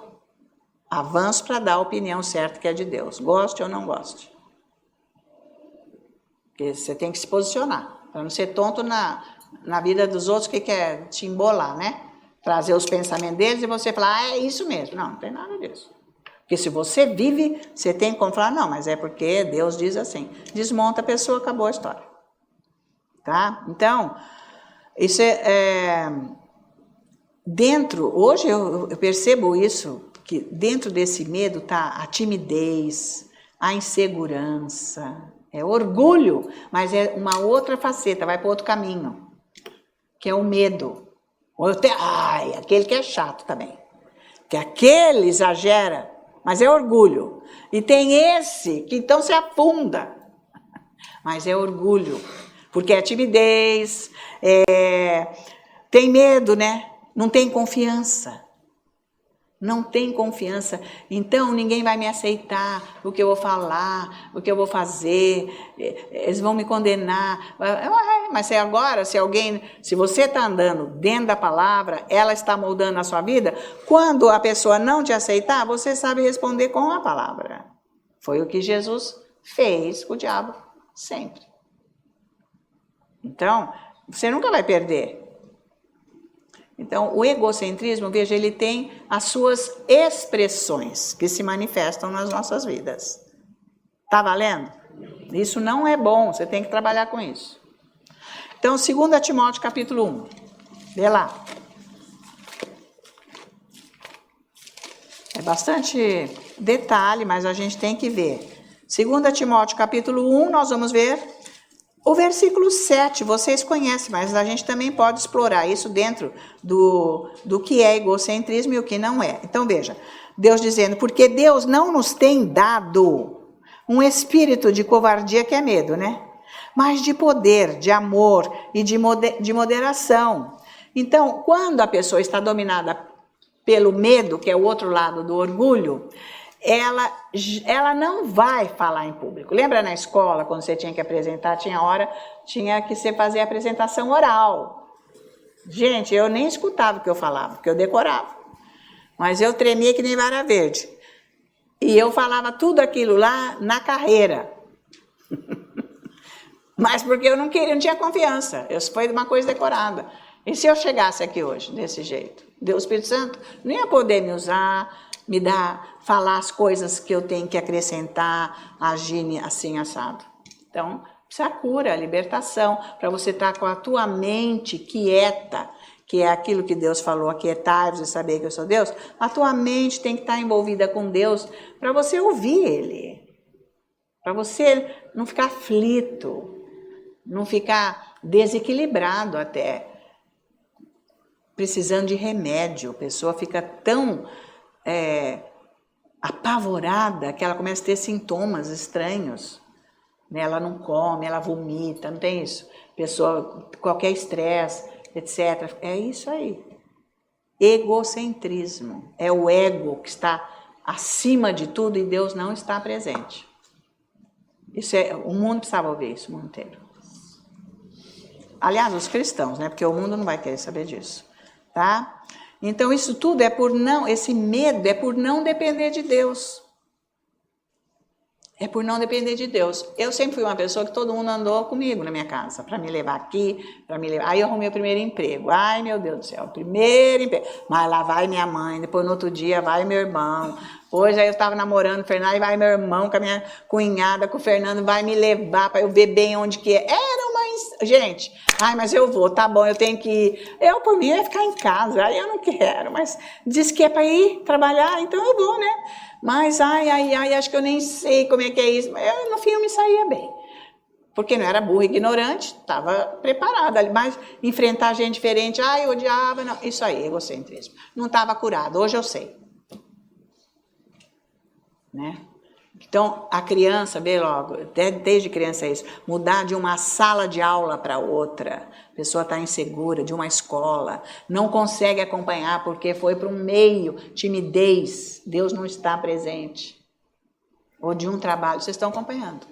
avanço para dar a opinião certa que é de Deus. Goste ou não goste. Porque você tem que se posicionar, para não ser tonto na vida dos outros que quer te embolar, né? Trazer os pensamentos deles e você falar, é isso mesmo. Não tem nada disso. Porque se você vive, você tem como falar, não, mas é porque Deus diz assim. Desmonta a pessoa, acabou a história. Tá? Então, isso dentro, hoje eu percebo isso, que dentro desse medo está a timidez, a insegurança, orgulho, mas é uma outra faceta, vai para outro caminho, que é o medo. Aquele que é chato também, que aquele exagera, mas é orgulho. E tem esse que então se afunda, mas é orgulho, porque é timidez, tem medo, né? Não tem confiança. Não tem confiança, então ninguém vai me aceitar, o que eu vou falar, o que eu vou fazer, eles vão me condenar. Mas se você está andando dentro da palavra, ela está moldando a sua vida, quando a pessoa não te aceitar, você sabe responder com a palavra. Foi o que Jesus fez com o diabo, sempre. Então, você nunca vai perder. Então, o egocentrismo, veja, ele tem as suas expressões que se manifestam nas nossas vidas. Tá valendo? Isso não é bom, você tem que trabalhar com isso. Então, 2 Timóteo capítulo 1. Vê lá. É bastante detalhe, mas a gente tem que ver. 2 Timóteo capítulo 1, nós vamos ver o versículo 7, vocês conhecem, mas a gente também pode explorar isso dentro do que é egocentrismo e o que não é. Então veja, Deus dizendo, porque Deus não nos tem dado um espírito de covardia, que é medo, né? Mas de poder, de amor e de moderação. Então, quando a pessoa está dominada pelo medo, que é o outro lado do orgulho, ela não vai falar em público. Lembra na escola, quando você tinha que apresentar, tinha que você fazer a apresentação oral. Gente, eu nem escutava o que eu falava, porque eu decorava. Mas eu tremia que nem vara verde. E eu falava tudo aquilo lá na carreira. Mas porque eu não queria, não tinha confiança. Isso foi uma coisa decorada. E se eu chegasse aqui hoje, desse jeito? Deus, Espírito Santo, não ia poder me usar, me dar, falar as coisas que eu tenho que acrescentar, agir assim, assado. Então, precisa cura, libertação, para você estar com a tua mente quieta, que é aquilo que Deus falou, aquietai-vos e saber que eu sou Deus. A tua mente tem que estar envolvida com Deus para você ouvir Ele. Para você não ficar aflito, não ficar desequilibrado até, precisando de remédio. A pessoa fica tão apavorada que ela começa a ter sintomas estranhos. Ela não come, ela vomita, não tem isso? Pessoa, qualquer estresse, etc. É isso aí. Egocentrismo. É o ego que está acima de tudo e Deus não está presente. Isso o mundo precisava ouvir isso, o mundo inteiro. Aliás, os cristãos, né? Porque o mundo não vai querer saber disso, tá? Então, isso tudo esse medo é por não depender de Deus. É por não depender de Deus. Eu sempre fui uma pessoa que todo mundo andou comigo na minha casa, para me levar aqui, para me levar. Aí eu arrumei o primeiro emprego. Ai, meu Deus do céu, primeiro emprego. Mas lá vai minha mãe, depois no outro dia vai meu irmão. Hoje aí eu estava namorando o Fernando e vai meu irmão com a minha cunhada, com o Fernando, vai me levar para eu ver bem onde que é. Era uma... Gente, ai, mas eu vou, tá bom, eu tenho que ir. Eu, por mim, ia ficar em casa, aí eu não quero, mas diz que é para ir trabalhar, então eu vou, né? Mas, acho que eu nem sei como é que é isso. Eu, no fim, eu me saía bem. Porque não era burra, ignorante, estava preparada. Mas enfrentar gente diferente, eu odiava, não. Isso aí, egocentrismo. Não estava curado, hoje eu sei. Né? Então, a criança, vê logo, desde criança é isso, mudar de uma sala de aula para outra, a pessoa está insegura, de uma escola, não consegue acompanhar porque foi para um meio, timidez, Deus não está presente, ou de um trabalho, vocês estão acompanhando.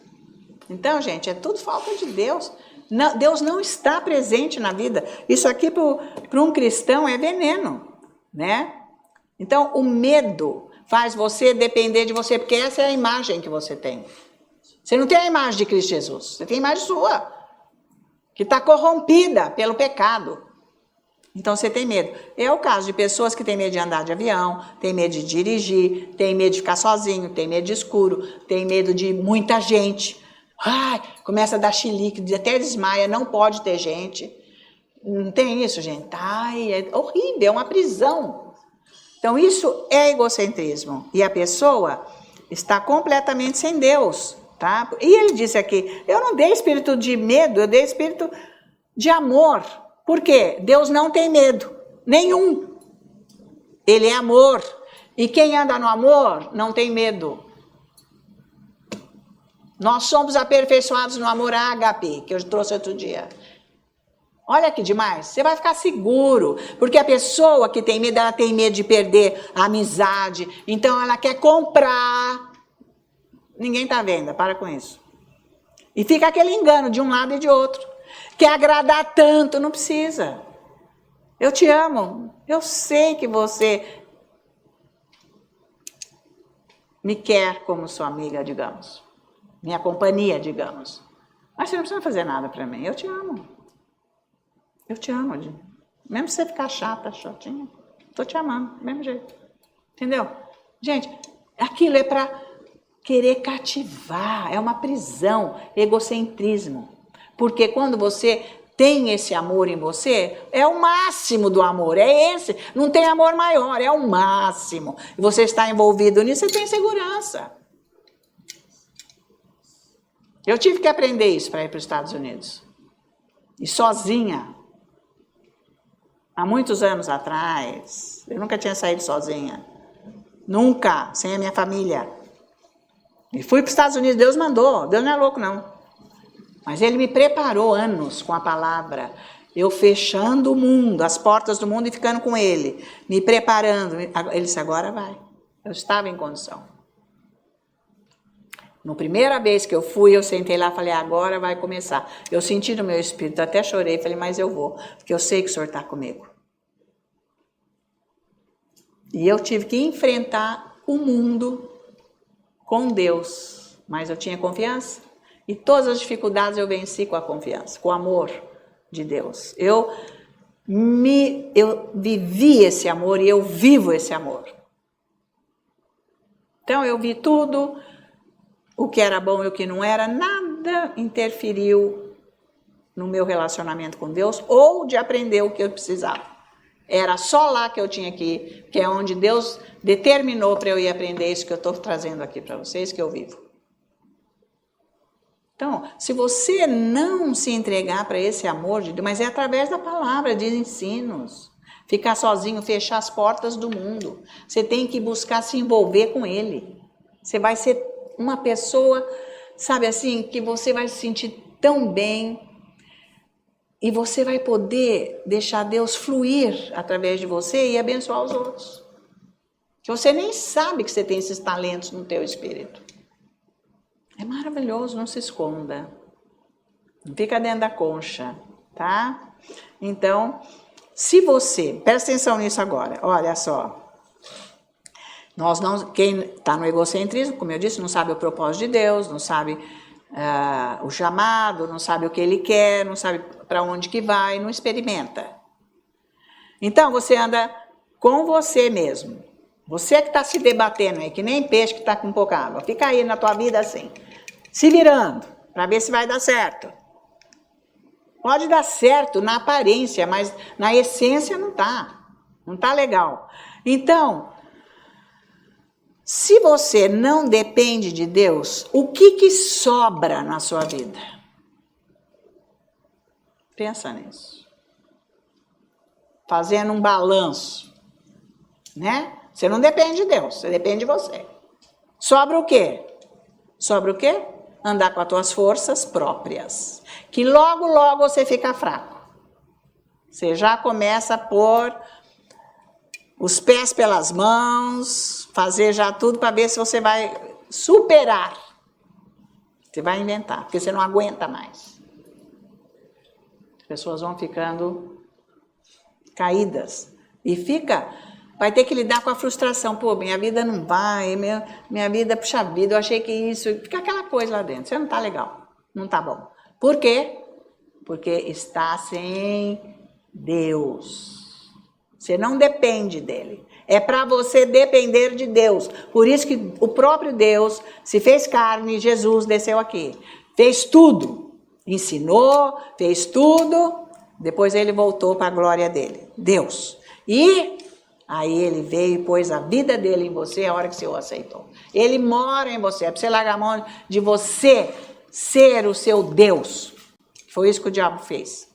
Então, gente, é tudo falta de Deus. Não, Deus não está presente na vida. Isso aqui para um cristão é veneno, né? Então, o medo faz você depender de você, porque essa é a imagem que você tem. Você não tem a imagem de Cristo Jesus, você tem a imagem sua, que está corrompida pelo pecado. Então você tem medo. É o caso de pessoas que têm medo de andar de avião, têm medo de dirigir, têm medo de ficar sozinho, têm medo de escuro, têm medo de muita gente. Começa a dar chilique, até desmaia, não pode ter gente. Não tem isso, gente? É horrível, é uma prisão. Então, isso é egocentrismo. E a pessoa está completamente sem Deus, tá? E ele disse aqui, eu não dei espírito de medo, eu dei espírito de amor. Por quê? Deus não tem medo, nenhum. Ele é amor. E quem anda no amor não tem medo. Nós somos aperfeiçoados no amor ágape, que eu trouxe outro dia. Olha que demais, você vai ficar seguro, porque a pessoa que tem medo, ela tem medo de perder a amizade, então ela quer comprar. Ninguém está vendo, para com isso. E fica aquele engano de um lado e de outro. Quer agradar tanto, não precisa. Eu te amo, eu sei que você me quer como sua amiga, digamos. Minha companhia, digamos. Mas você não precisa fazer nada para mim, eu te amo. Eu te amo, mesmo se você ficar chata, chatinha, estou te amando, do mesmo jeito. Entendeu? Gente, aquilo é para querer cativar, é uma prisão, egocentrismo. Porque quando você tem esse amor em você, é o máximo do amor, é esse. Não tem amor maior, é o máximo. E você está envolvido nisso, você tem segurança. Eu tive que aprender isso para ir para os Estados Unidos. E sozinha. Há muitos anos atrás, eu nunca tinha saído sozinha. Nunca, sem a minha família. E fui para os Estados Unidos, Deus mandou. Deus não é louco, não. Mas Ele me preparou anos com a palavra. Eu fechando o mundo, as portas do mundo e ficando com Ele. Me preparando. Ele disse, agora vai. Eu estava em condição. Na primeira vez que eu fui, eu sentei lá e falei, agora vai começar. Eu senti no meu espírito, até chorei, falei, mas eu vou, porque eu sei que o Senhor está comigo. E eu tive que enfrentar o mundo com Deus, mas eu tinha confiança. E todas as dificuldades eu venci com a confiança, com o amor de Deus. Eu vivi esse amor e eu vivo esse amor. Então eu vi tudo, o que era bom e o que não era, nada interferiu no meu relacionamento com Deus ou de aprender o que eu precisava. Era só lá que eu tinha que ir, que é onde Deus determinou para eu ir aprender isso que eu estou trazendo aqui para vocês, que eu vivo. Então, se você não se entregar para esse amor de Deus, mas é através da palavra, de ensinos, ficar sozinho, fechar as portas do mundo, você tem que buscar se envolver com Ele. Você vai ser uma pessoa, sabe assim, que você vai se sentir tão bem e você vai poder deixar Deus fluir através de você e abençoar os outros. Que você nem sabe que você tem esses talentos no teu espírito. É maravilhoso, não se esconda. Não fica dentro da concha, tá? Então, se você... Presta atenção nisso agora, olha só. Quem está no egocentrismo, como eu disse, não sabe o propósito de Deus, não sabe o chamado, não sabe o que Ele quer, não sabe para onde que vai, não experimenta. Então, você anda com você mesmo. Você que está se debatendo aí, que nem peixe que está com pouca água. Fica aí na tua vida assim, se virando, para ver se vai dar certo. Pode dar certo na aparência, mas na essência não está. Não está legal. Então, se você não depende de Deus, o que sobra na sua vida? Pensa nisso. Fazendo um balanço, né? Você não depende de Deus, você depende de você. Sobra o quê? Sobra o quê? Andar com as tuas forças próprias. Que logo, logo você fica fraco. Você já começa a pôr os pés pelas mãos, fazer já tudo para ver se você vai superar. Você vai inventar, porque você não aguenta mais. As pessoas vão ficando caídas. E vai ter que lidar com a frustração. Pô, minha vida não vai, minha vida, puxa vida, eu achei que isso... Fica aquela coisa lá dentro, você não tá legal, não tá bom. Por quê? Porque está sem Deus. Você não depende dele. É para você depender de Deus. Por isso que o próprio Deus se fez carne, Jesus desceu aqui. Fez tudo. Ensinou, fez tudo. Depois ele voltou para a glória dele. Deus. E aí ele veio e pôs a vida dele em você a hora que você o aceitou. Ele mora em você. É para você largar a mão de você ser o seu Deus. Foi isso que o diabo fez.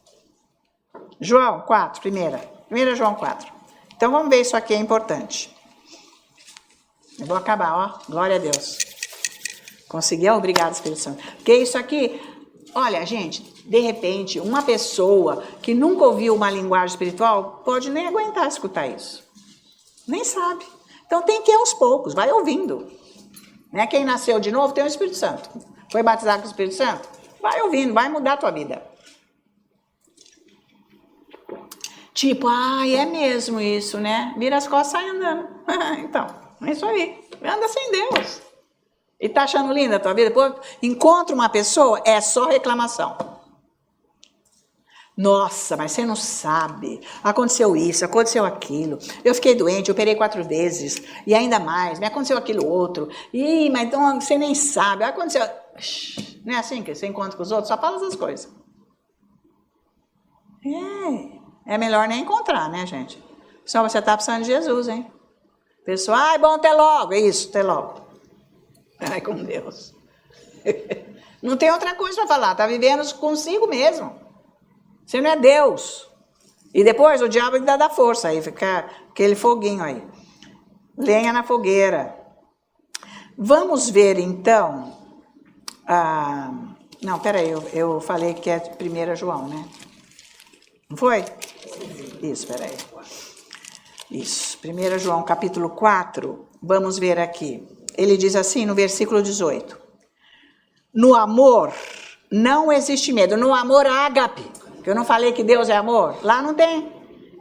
João 4, primeira João 4. Então vamos ver, isso aqui é importante. Eu vou acabar, ó. Glória a Deus. Conseguiu? Obrigado, Espírito Santo. Porque isso aqui, olha, gente, de repente, uma pessoa que nunca ouviu uma linguagem espiritual pode nem aguentar escutar isso. Nem sabe. Então tem que ir aos poucos, vai ouvindo. Né? Quem nasceu de novo tem o Espírito Santo. Foi batizado com o Espírito Santo? Vai ouvindo, vai mudar a tua vida. Tipo, é mesmo isso, né? Vira as costas e sai andando. Então, é isso aí. Anda sem Deus. E tá achando linda a tua vida? Pô, encontra uma pessoa, é só reclamação. Nossa, mas você não sabe. Aconteceu isso, aconteceu aquilo. Eu fiquei doente, eu operei 4 vezes. E ainda mais, me aconteceu aquilo outro. Ih, mas então você nem sabe. Aconteceu... Não é assim que você encontra com os outros? Só fala essas coisas. É melhor nem encontrar, né, gente? Só você tá precisando de Jesus, hein? Pessoal, é bom até logo. É isso, até logo. Ai, com Deus. Não tem outra coisa para falar. Tá vivendo consigo mesmo. Você não é Deus. E depois o diabo ainda dá força aí. Fica aquele foguinho aí. Lenha na fogueira. Vamos ver, então... Não, peraí. Eu falei que é 1 João, né? Não foi? Isso, peraí. Isso, 1 João capítulo 4, vamos ver aqui. Ele diz assim no versículo 18. No amor não existe medo. No amor ágape, que eu não falei que Deus é amor, lá não tem.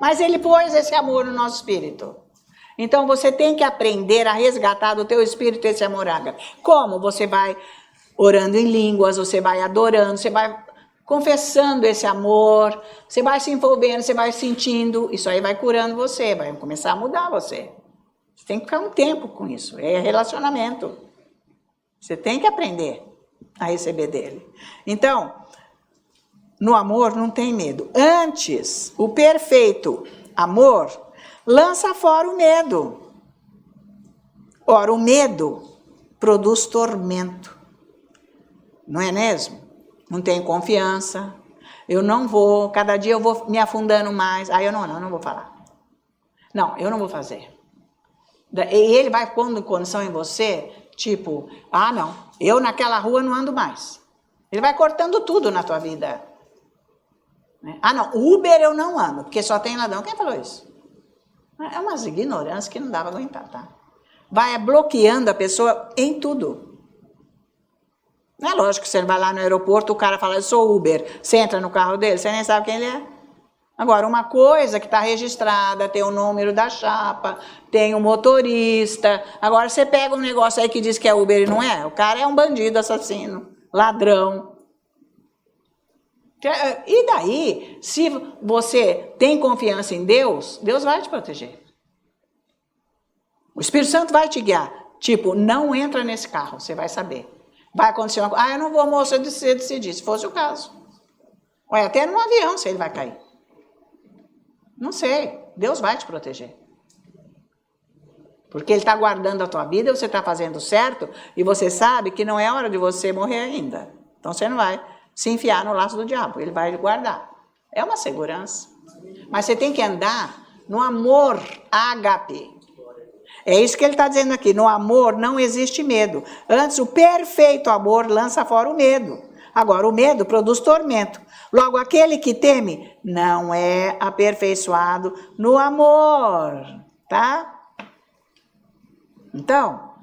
Mas ele pôs esse amor no nosso espírito. Então você tem que aprender a resgatar do teu espírito esse amor ágape. Como? Você vai orando em línguas, você vai adorando, você vai confessando esse amor, você vai se envolvendo, você vai sentindo, isso aí vai curando você, vai começar a mudar você. Você tem que ficar um tempo com isso, é relacionamento. Você tem que aprender a receber dele. Então, no amor não tem medo. Antes, o perfeito amor lança fora o medo. Ora, o medo produz tormento. Não é mesmo? Não tenho confiança. Eu não vou, cada dia eu vou me afundando mais. Eu não vou falar. Não, eu não vou fazer. E ele vai pondo condição em você, tipo, não, eu naquela rua não ando mais. Ele vai cortando tudo na tua vida. Não, Uber eu não ando, porque só tem ladrão. Quem falou isso? É umas ignorâncias que não dá para aguentar, tá? Vai bloqueando a pessoa em tudo. Não é lógico que você vai lá no aeroporto, o cara fala, eu sou Uber. Você entra no carro dele, você nem sabe quem ele é. Agora, uma coisa que está registrada, tem o número da chapa, tem o motorista. Agora, você pega um negócio aí que diz que é Uber e não é. O cara é um bandido, assassino, ladrão. E daí, se você tem confiança em Deus, Deus vai te proteger. O Espírito Santo vai te guiar. Tipo, não entra nesse carro, você vai saber. Vai acontecer uma coisa. Eu não vou, moça, eu decidi, se fosse o caso. Ou até num avião, se ele vai cair. Não sei, Deus vai te proteger. Porque Ele está guardando a tua vida, você está fazendo certo, e você sabe que não é hora de você morrer ainda. Então você não vai se enfiar no laço do diabo, Ele vai lhe guardar. É uma segurança. Mas você tem que andar no amor ágape. É isso que ele está dizendo aqui, no amor não existe medo. Antes, o perfeito amor lança fora o medo. Agora, o medo produz tormento. Logo, aquele que teme não é aperfeiçoado no amor, tá? Então,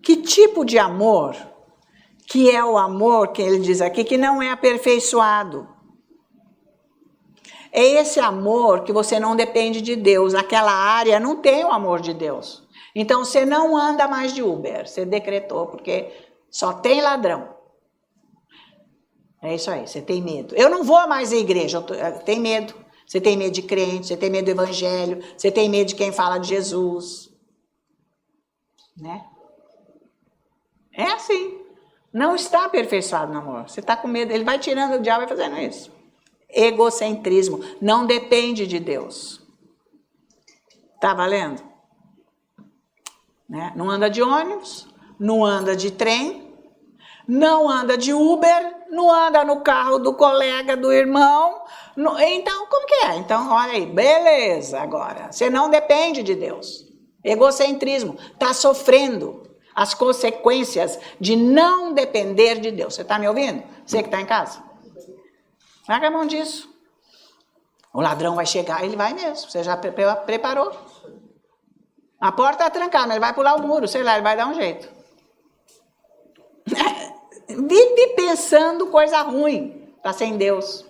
que tipo de amor que é o amor que ele diz aqui que não é aperfeiçoado? É esse amor que você não depende de Deus. Naquela área não tem o amor de Deus. Então, você não anda mais de Uber. Você decretou, porque só tem ladrão. É isso aí, você tem medo. Eu não vou mais à igreja, tem medo. Você tem medo de crente, você tem medo do evangelho, você tem medo de quem fala de Jesus. Né? É assim. Não está aperfeiçoado no amor. Você está com medo, ele vai tirando, o diabo vai fazendo isso. Egocentrismo, não depende de Deus. Tá valendo? Né? Não anda de ônibus, não anda de trem, não anda de Uber, não anda no carro do colega, do irmão. Então, como que é? Então, olha aí, beleza agora. Você não depende de Deus. Egocentrismo, está sofrendo as consequências de não depender de Deus. Você está me ouvindo? Você que está em casa? Larga a mão disso. O ladrão vai chegar, ele vai mesmo. Você já preparou? A porta está trancada, mas ele vai pular o muro, sei lá, ele vai dar um jeito. Vive pensando coisa ruim, está sem Deus.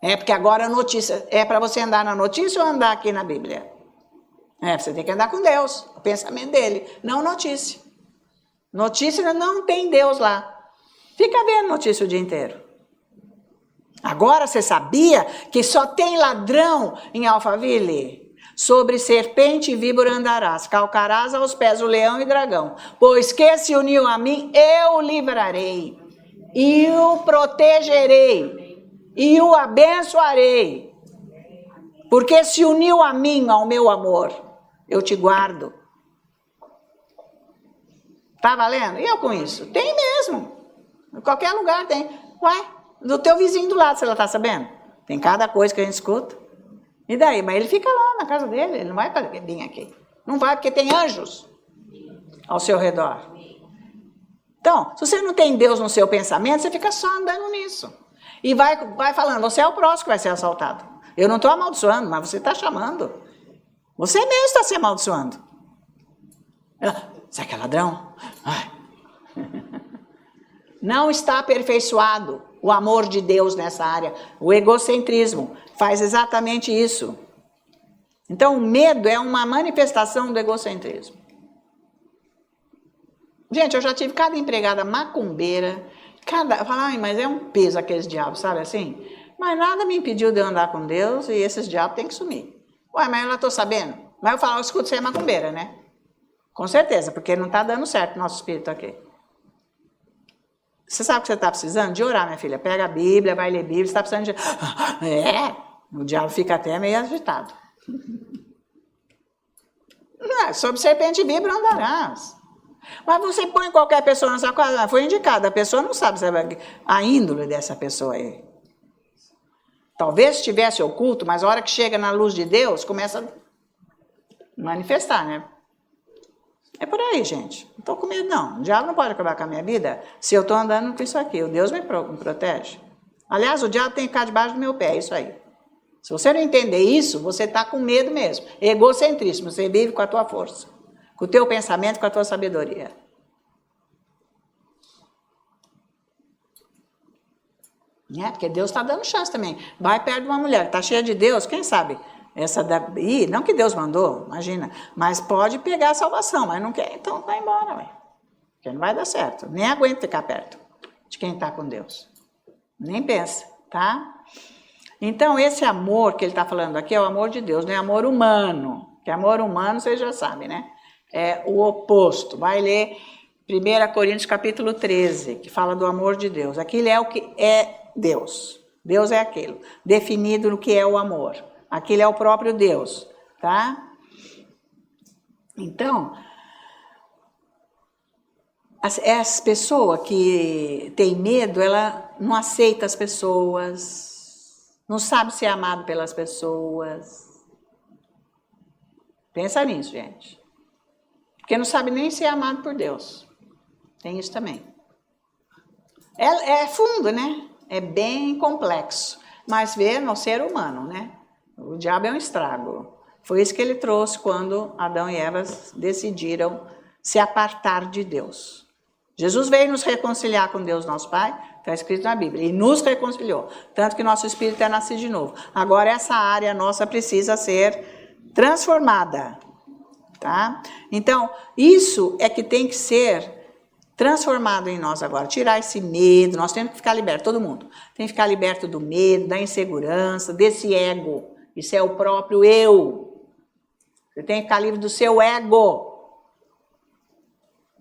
É porque agora a notícia, é para você andar na notícia ou andar aqui na Bíblia? Você tem que andar com Deus, o pensamento dele, não notícia. Notícia não tem Deus lá. Fica vendo notícia o dia inteiro. Agora você sabia que só tem ladrão em Alphaville? Sobre serpente e víbora andarás, calcarás aos pés o leão e dragão. Pois que se uniu a mim, eu o livrarei, e o protegerei, e o abençoarei. Porque se uniu a mim, ao meu amor, eu te guardo. Tá valendo? E eu com isso? Tem mesmo. Em qualquer lugar tem. Uai, do teu vizinho do lado, você já tá sabendo? Tem cada coisa que a gente escuta. E daí? Mas ele fica lá na casa dele, ele não vai vir aqui. Não vai porque tem anjos ao seu redor. Então, se você não tem Deus no seu pensamento, você fica só andando nisso. E vai falando, você é o próximo que vai ser assaltado. Eu não estou amaldiçoando, mas você está chamando. Você mesmo está se amaldiçoando. Você é ladrão? Ai. Não está aperfeiçoado o amor de Deus nessa área. O egocentrismo faz exatamente isso. Então, o medo é uma manifestação do egocentrismo. Gente, eu já tive cada empregada macumbeira, falar, mas é um peso aqueles diabos, sabe assim? Mas nada me impediu de eu andar com Deus e esses diabos têm que sumir. Ué, mas eu não estou sabendo. Mas eu falo, eu escuto, você é macumbeira, né? Com certeza, porque não está dando certo o nosso espírito aqui. Você sabe o que você está precisando? De orar, minha filha. Pega a Bíblia, vai ler a Bíblia, você está precisando de... O diabo fica até meio agitado. Não, sobre serpente e víbora andarás. Mas você põe qualquer pessoa na sua casa, foi indicada, a pessoa não sabe a índole dessa pessoa aí. Talvez estivesse oculto, mas a hora que chega na luz de Deus, começa a manifestar, né? É por aí, gente. Não estou com medo, não. O diabo não pode acabar com a minha vida se eu estou andando com isso aqui. O Deus me protege. Aliás, o diabo tem que ficar debaixo do meu pé, é isso aí. Se você não entender isso, você está com medo mesmo. Egocentrismo, você vive com a tua força, com o teu pensamento, com a tua sabedoria. Porque Deus está dando chance também. Vai perto de uma mulher que está cheia de Deus, quem sabe? Não que Deus mandou, imagina, mas pode pegar a salvação, mas não quer, então vai embora, ué. Porque não vai dar certo. Nem aguenta ficar perto de quem está com Deus. Nem pensa, tá? Então, esse amor que ele está falando aqui é o amor de Deus, não é amor humano. Que amor humano, vocês já sabem, né? É o oposto. Vai ler 1 Coríntios capítulo 13, que fala do amor de Deus. Aquilo é o que é Deus. Deus é aquilo, definido no que é o amor. Aquilo é o próprio Deus, tá? Então, essa pessoa que tem medo, ela não aceita as pessoas, não sabe ser amado pelas pessoas. Pensa nisso, gente. Porque não sabe nem ser amado por Deus. Tem isso também. É fundo, né? É bem complexo. Mas vê no ser humano, né? O diabo é um estrago. Foi isso que ele trouxe quando Adão e Eva decidiram se apartar de Deus. Jesus veio nos reconciliar com Deus, nosso Pai, está escrito na Bíblia, e nos reconciliou. Tanto que nosso espírito é nascido de novo. Agora essa área nossa precisa ser transformada. Tá? Então, isso é que tem que ser transformado em nós agora, tirar esse medo, nós temos que ficar liberto, todo mundo. Tem que ficar liberto do medo, da insegurança, desse ego. Isso é o próprio eu. Você tem que ficar livre do seu ego.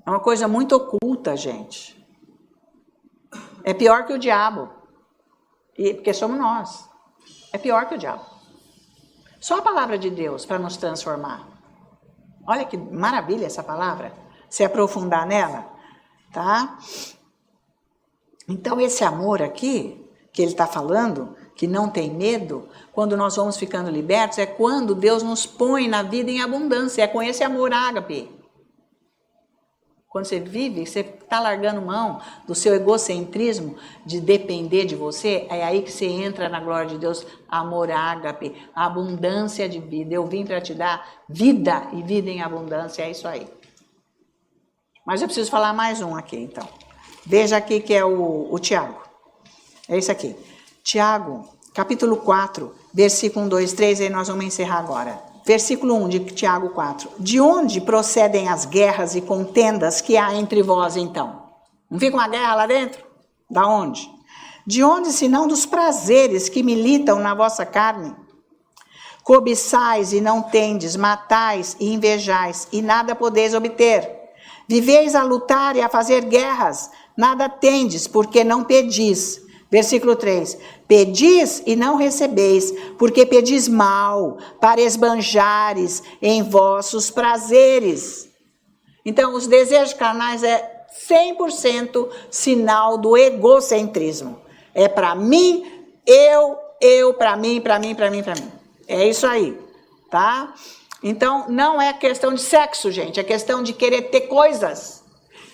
É uma coisa muito oculta, gente. É pior que o diabo. Porque somos nós. É pior que o diabo. Só a palavra de Deus para nos transformar. Olha que maravilha essa palavra. Se aprofundar nela. Tá? Então esse amor aqui, que ele está falando, que não tem medo, quando nós vamos ficando libertos, é quando Deus nos põe na vida em abundância, é com esse amor ágape. Quando você vive, você está largando mão do seu egocentrismo de depender de você, é aí que você entra na glória de Deus, amor ágape, abundância de vida. Eu vim para te dar vida e vida em abundância, é isso aí. Mas eu preciso falar mais um aqui, então. Veja aqui que é o Tiago. É isso aqui. Tiago, capítulo 4, versículo 1, 2, 3, aí nós vamos encerrar agora. Versículo 1 de Tiago 4. De onde procedem as guerras e contendas que há entre vós, então? Não fica uma guerra lá dentro? Da onde? De onde, senão dos prazeres que militam na vossa carne? Cobiçais e não tendes, matais e invejais, e nada podeis obter. Viveis a lutar e a fazer guerras, nada tendes, porque não pedis. Versículo 3. Pedis e não recebeis, porque pedis mal, para esbanjares em vossos prazeres. Então, os desejos carnais é 100% sinal do egocentrismo. É para mim, eu, para mim. É isso aí, tá? Então, não é questão de sexo, gente. É questão de querer ter coisas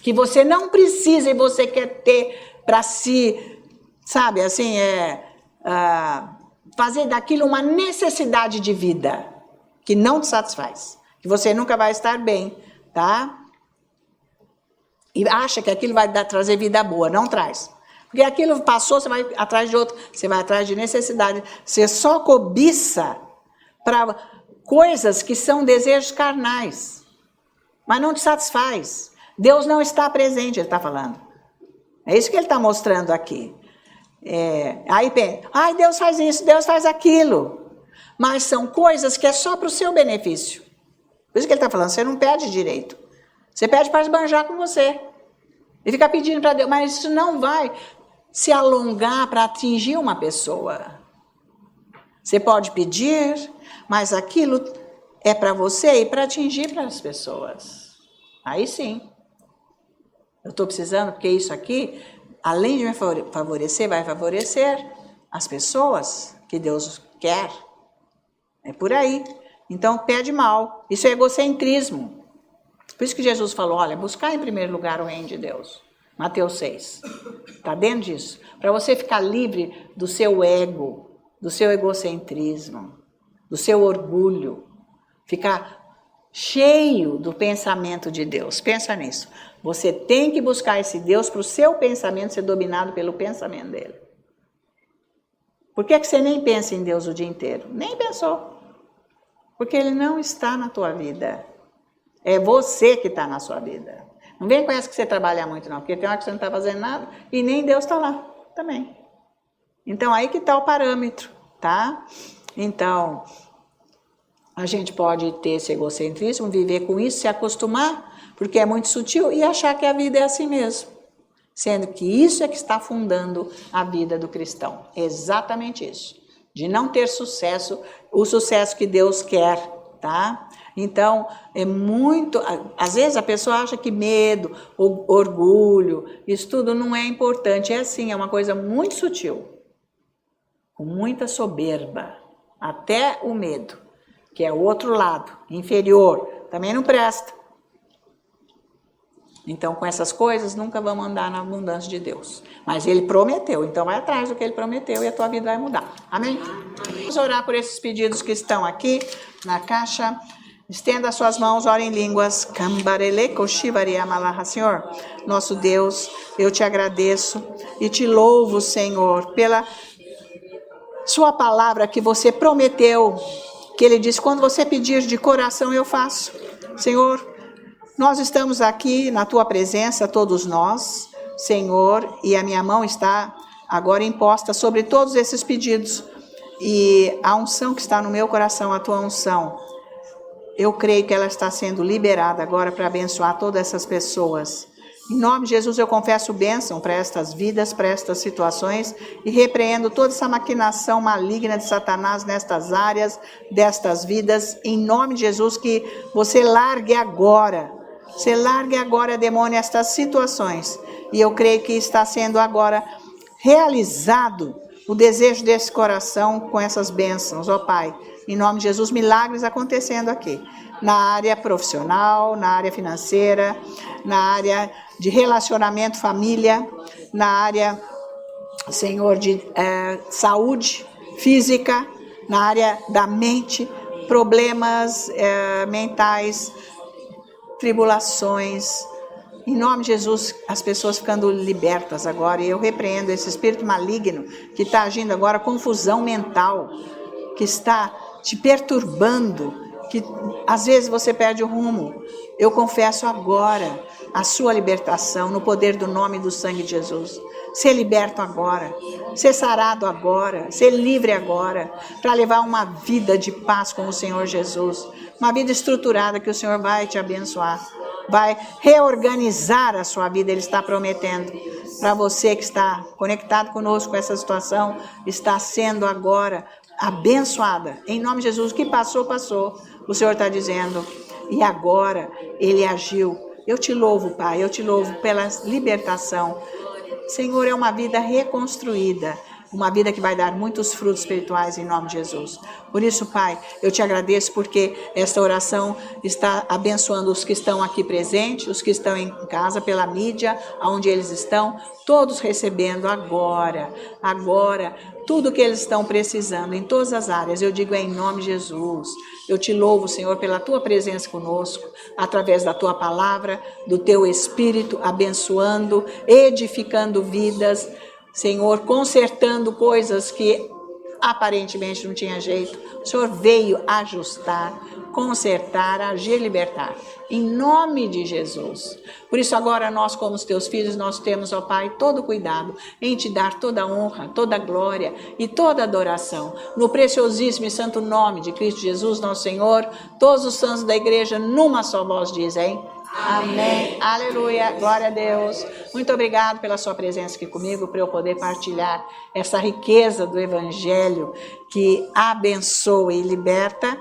que você não precisa e você quer ter para si, sabe? Assim, fazer daquilo uma necessidade de vida que não te satisfaz. Que você nunca vai estar bem, tá? E acha que aquilo vai trazer vida boa. Não traz. Porque aquilo passou, você vai atrás de outro. Você vai atrás de necessidade. Você só cobiça para coisas que são desejos carnais, mas não te satisfaz. Deus não está presente, ele está falando. É isso que ele está mostrando aqui. Aí pensa, Deus faz isso, Deus faz aquilo. Mas são coisas que é só para o seu benefício. Por isso que ele está falando, você não pede direito. Você pede para esbanjar com você. E fica pedindo para Deus, mas isso não vai se alongar para atingir uma pessoa. Você pode pedir, mas aquilo é para você e para atingir para as pessoas. Aí sim. Eu estou precisando, porque isso aqui, além de me favorecer, vai favorecer as pessoas que Deus quer. É por aí. Então, pede mal. Isso é egocentrismo. Por isso que Jesus falou, olha, buscar em primeiro lugar o reino de Deus. Mateus 6. Está dentro disso. Para você ficar livre do seu ego, do seu egocentrismo, do seu orgulho. Ficar cheio do pensamento de Deus. Pensa nisso. Você tem que buscar esse Deus para o seu pensamento ser dominado pelo pensamento dele. Por que você nem pensa em Deus o dia inteiro? Nem pensou. Porque ele não está na tua vida. É você que está na sua vida. Não vem com essa que você trabalha muito não, porque tem hora que você não está fazendo nada e nem Deus está lá também. Então aí que está o parâmetro, tá? Então, a gente pode ter esse egocentrismo, viver com isso, se acostumar, porque é muito sutil, e achar que a vida é assim mesmo. Sendo que isso é que está fundando a vida do cristão. Exatamente isso. De não ter sucesso, o sucesso que Deus quer, tá? Então, é muito... Às vezes a pessoa acha que medo, orgulho, isso tudo não é importante. É assim, é uma coisa muito sutil. Com muita soberba. Até o medo, que é o outro lado, inferior, também não presta. Então, com essas coisas, nunca vamos andar na abundância de Deus. Mas ele prometeu, então vai atrás do que ele prometeu e a tua vida vai mudar. Amém? Vamos orar por esses pedidos que estão aqui na caixa. Estenda as suas mãos, ore em línguas. Senhor, nosso Deus, eu te agradeço e te louvo, Senhor, pela sua palavra que você prometeu, que ele disse, quando você pedir de coração eu faço. Senhor, nós estamos aqui na tua presença, todos nós, Senhor, e a minha mão está agora imposta sobre todos esses pedidos. E a unção que está no meu coração, a tua unção, eu creio que ela está sendo liberada agora para abençoar todas essas pessoas. Em nome de Jesus eu confesso bênção para estas vidas, para estas situações e repreendo toda essa maquinação maligna de Satanás nestas áreas, destas vidas. Em nome de Jesus que você largue agora, demônio, estas situações. E eu creio que está sendo agora realizado o desejo desse coração com essas bênçãos, ó Pai. Em nome de Jesus, milagres acontecendo aqui. Na área profissional, na área financeira, na área de relacionamento, família, na área, Senhor, de saúde física, na área da mente, problemas mentais, tribulações. Em nome de Jesus, as pessoas ficando libertas agora. E eu repreendo esse espírito maligno que está agindo agora, confusão mental, que está te perturbando, que às vezes você perde o rumo. Eu confesso agora a sua libertação no poder do nome e do sangue de Jesus. Ser liberto agora, ser sarado agora, ser livre agora, para levar uma vida de paz com o Senhor Jesus. Uma vida estruturada que o Senhor vai te abençoar, vai reorganizar a sua vida, Ele está prometendo. Para você que está conectado conosco com essa situação, está sendo agora abençoada. Em nome de Jesus, o que passou, passou. O Senhor está dizendo, e agora Ele agiu. Eu te louvo, Pai, eu te louvo pela libertação. Senhor, é uma vida reconstruída, uma vida que vai dar muitos frutos espirituais em nome de Jesus. Por isso, Pai, eu te agradeço porque esta oração está abençoando os que estão aqui presentes, os que estão em casa pela mídia, onde eles estão, todos recebendo agora, tudo que eles estão precisando em todas as áreas. Eu digo em nome de Jesus. Eu te louvo, Senhor, pela tua presença conosco, através da tua palavra, do teu Espírito, abençoando, edificando vidas, Senhor, consertando coisas que aparentemente não tinha jeito, o Senhor veio ajustar, consertar, agir, libertar. Em nome de Jesus. Por isso agora nós, como os teus filhos, nós temos, ó Pai, todo cuidado em te dar toda a honra, toda a glória e toda a adoração. No preciosíssimo e santo nome de Cristo Jesus, nosso Senhor, todos os santos da igreja, numa só voz dizem... Amém. Aleluia. Glória a Deus. Muito obrigado pela sua presença aqui comigo, para eu poder partilhar essa riqueza do Evangelho que abençoa e liberta.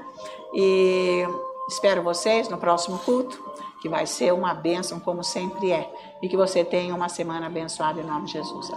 E espero vocês no próximo culto, que vai ser uma bênção como sempre é. E que você tenha uma semana abençoada em nome de Jesus.